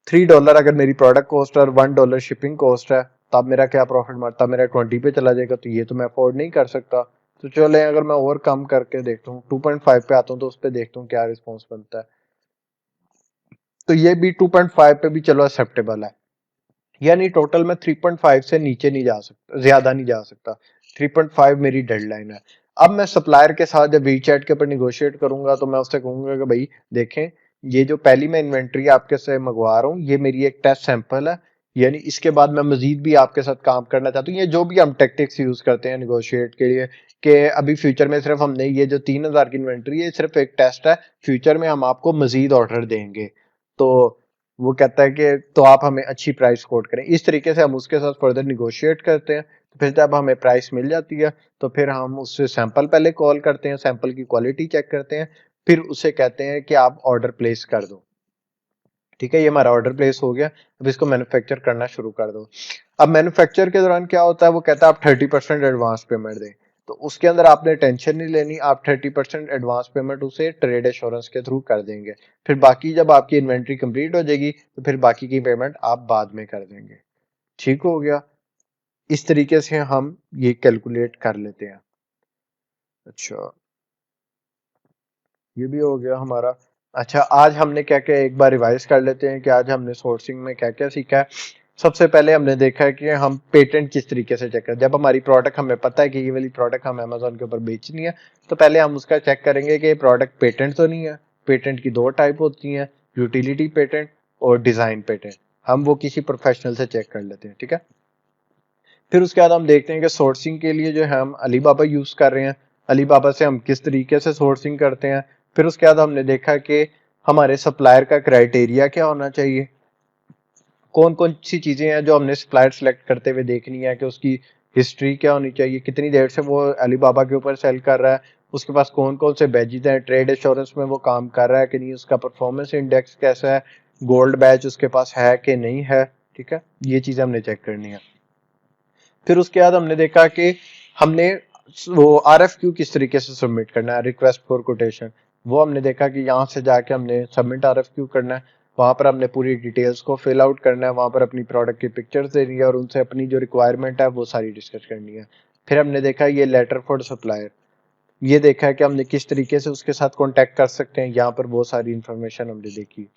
$3 अगर मेरी प्रोडक्ट कॉस्ट और $1 शिपिंग कॉस्ट है, तब मेरा क्या प्रॉफिट मार्जिन, तब मेरा 20 पे चला जाएगा। तो ये तो मैं अफोर्ड नहीं कर सकता। तो चले, अगर मैं और कम करके देखता हूँ, 2.5 पे आता हूँ, तो उस पर देखता हूँ क्या रिस्पॉन्स बनता है। तो ये भी 2.5 पे भी चलो एक्सेप्टेबल है, यानी टोटल मैं 3.5 से नीचे नहीं जा सकता, ज्यादा नहीं जा सकता। 3.5 मेरी डेडलाइन है। अब मैं सप्लायर के साथ जब वीचैट के ऊपर निगोशिएट करूंगा तो मैं उससे कहूंगा कि भाई देखें, ये जो पहली मैं इन्वेंट्री आपके से मंगवा रहा हूँ ये मेरी एक टेस्ट सैंपल है, यानी इसके बाद मैं मजीद भी आपके साथ काम करना चाहता हूँ। ये जो भी हम टेक्टिक्स यूज करते हैं निगोशिएट के लिए, कि अभी फ्यूचर में सिर्फ हमने ये जो 3,000 की इन्वेंट्री है सिर्फ एक टेस्ट है, फ्यूचर में हम आपको मजीद ऑर्डर देंगे। तो वो कहता है कि तो आप हमें अच्छी प्राइस कोट करें। इस तरीके से हम उसके साथ फर्दर निगोशिएट करते हैं। तो फिर जब हमें प्राइस मिल जाती है तो फिर हम उससे सैंपल पहले कॉल करते हैं, सैंपल की क्वालिटी चेक करते हैं, फिर उसे कहते हैं कि आप ऑर्डर प्लेस कर दो। ठीक है, ये हमारा ऑर्डर प्लेस हो गया। अब इसको मैन्युफैक्चर करना शुरू कर दो। अब मैन्युफैक्चर के दौरान क्या होता है, वो कहता है आप 30% एडवांस पेमेंट दें। तो उसके अंदर आपने टेंशन नहीं लेनी, आप 30% एडवांस पेमेंट उसे ट्रेड एश्योरेंस के थ्रू कर देंगे। फिर बाकी जब आपकी इन्वेंट्री कंप्लीट हो जाएगी तो फिर बाकी की पेमेंट आप बाद में कर देंगे। ठीक हो गया। इस तरीके से हम ये कैलकुलेट कर लेते हैं। अच्छा, ये भी हो गया हमारा। अच्छा, आज हमने क्या क्या एक बार रिवाइज कर लेते हैं कि आज हमने सोर्सिंग में क्या क्या सीखा है। सबसे पहले हमने देखा है कि हम पेटेंट किस तरीके से चेक करें। जब हमारी प्रोडक्ट हमें पता है कि ये वाली प्रोडक्ट हम अमेजोन के ऊपर बेचनी है, तो पहले हम उसका चेक करेंगे कि ये प्रोडक्ट पेटेंट तो नहीं है। पेटेंट की दो टाइप होती हैं, यूटिलिटी पेटेंट और डिजाइन पेटेंट। हम वो किसी प्रोफेशनल से चेक कर लेते हैं। ठीक है, फिर उसके बाद हम देखते हैं कि सोर्सिंग के लिए जो है हम अलीबाबा यूज कर रहे हैं, अलीबाबा से हम किस तरीके से सोर्सिंग करते हैं। फिर उसके बाद हमने देखा कि हमारे सप्लायर का क्राइटेरिया क्या होना चाहिए, कौन कौन सी चीजें हैं जो हमने सप्लायर सेलेक्ट करते हुए देखनी है, कि उसकी हिस्ट्री क्या होनी चाहिए, कितनी देर से वो अलीबाबा के ऊपर सेल कर रहा है, उसके पास कौन कौन से बैजेस हैं, ट्रेड एश्योरेंस में वो काम कर रहा है कि नहीं, उसका परफॉर्मेंस इंडेक्स कैसा है, गोल्ड बैच उसके पास है कि नहीं है। ठीक है, ये चीजें हमने चेक करनी है। फिर उसके बाद हमने देखा कि हमने वो आरएफक्यू किस तरीके से सबमिट करना है, रिक्वेस्ट फॉर कोटेशन। वो हमने देखा कि यहाँ से जाके हमने सबमिट आरएफक्यू करना है, वहां पर हमने पूरी डिटेल्स को फिल आउट करना है, वहां पर अपनी प्रोडक्ट की पिक्चर्स देनी है और उनसे अपनी जो रिक्वायरमेंट है वो सारी डिस्कस करनी है। फिर हमने देखा ये लेटर फॉर सप्लायर, ये देखा है कि हमने किस तरीके से उसके साथ कांटेक्ट कर सकते हैं, यहाँ पर वो सारी इंफॉर्मेशन हमने देखी।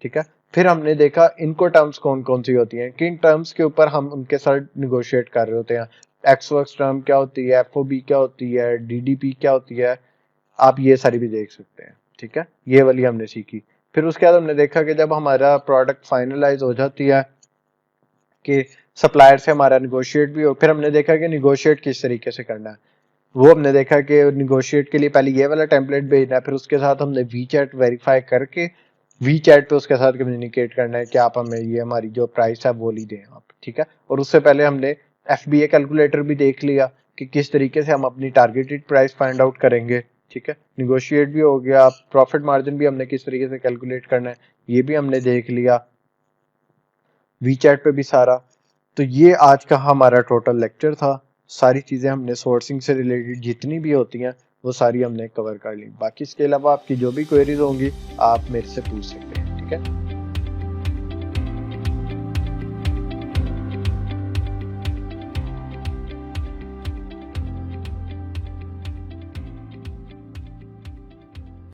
ठीक है, फिर हमने देखा इनको टर्म्स कौन कौन सी होती हैं, किन टर्म्स के ऊपर हम उनके साथ निगोशिएट कर रहे होते हैं। एक्सवर्क्स टर्म क्या होती है, एफओबी क्या होती है, डीडीपी क्या होती है, आप ये सारी भी देख सकते हैं। ठीक है, ये वाली हमने सीखी। फिर उसके बाद हमने देखा कि जब हमारा प्रोडक्ट फाइनलाइज हो जाती है कि सप्लायर से हमारा निगोशिएट भी हो, फिर हमने देखा कि निगोशिएट किस तरीके से करना है। वो हमने देखा कि निगोशिएट के लिए पहले ये वाला टेम्पलेट भेजना है, फिर उसके साथ हमने वी चैट वेरीफाई करके वी चैट पे उसके साथ कम्युनिकेट करना है कि आप हमें ये हमारी जो प्राइस है वो ली दें आप। ठीक है, और उससे पहले हमने एफबीए कैलकुलेटर भी देख लिया कि किस तरीके से हम अपनी टारगेटेड प्राइस फाइंड आउट करेंगे। ठीक है, निगोशिएट भी हो गया, प्रॉफिट मार्जिन भी हमने किस तरीके से कैलकुलेट करना है ये भी हमने देख लिया, वी चैट पे भी सारा। तो ये आज का हमारा टोटल लेक्चर था। सारी चीज़ें हमने सोर्सिंग से रिलेटेड जितनी भी होती हैं वो सारी हमने कवर कर ली। बाकी इसके अलावा आपकी जो भी क्वेरीज होंगी आप मेरे से पूछ सकते हैं। ठीक है।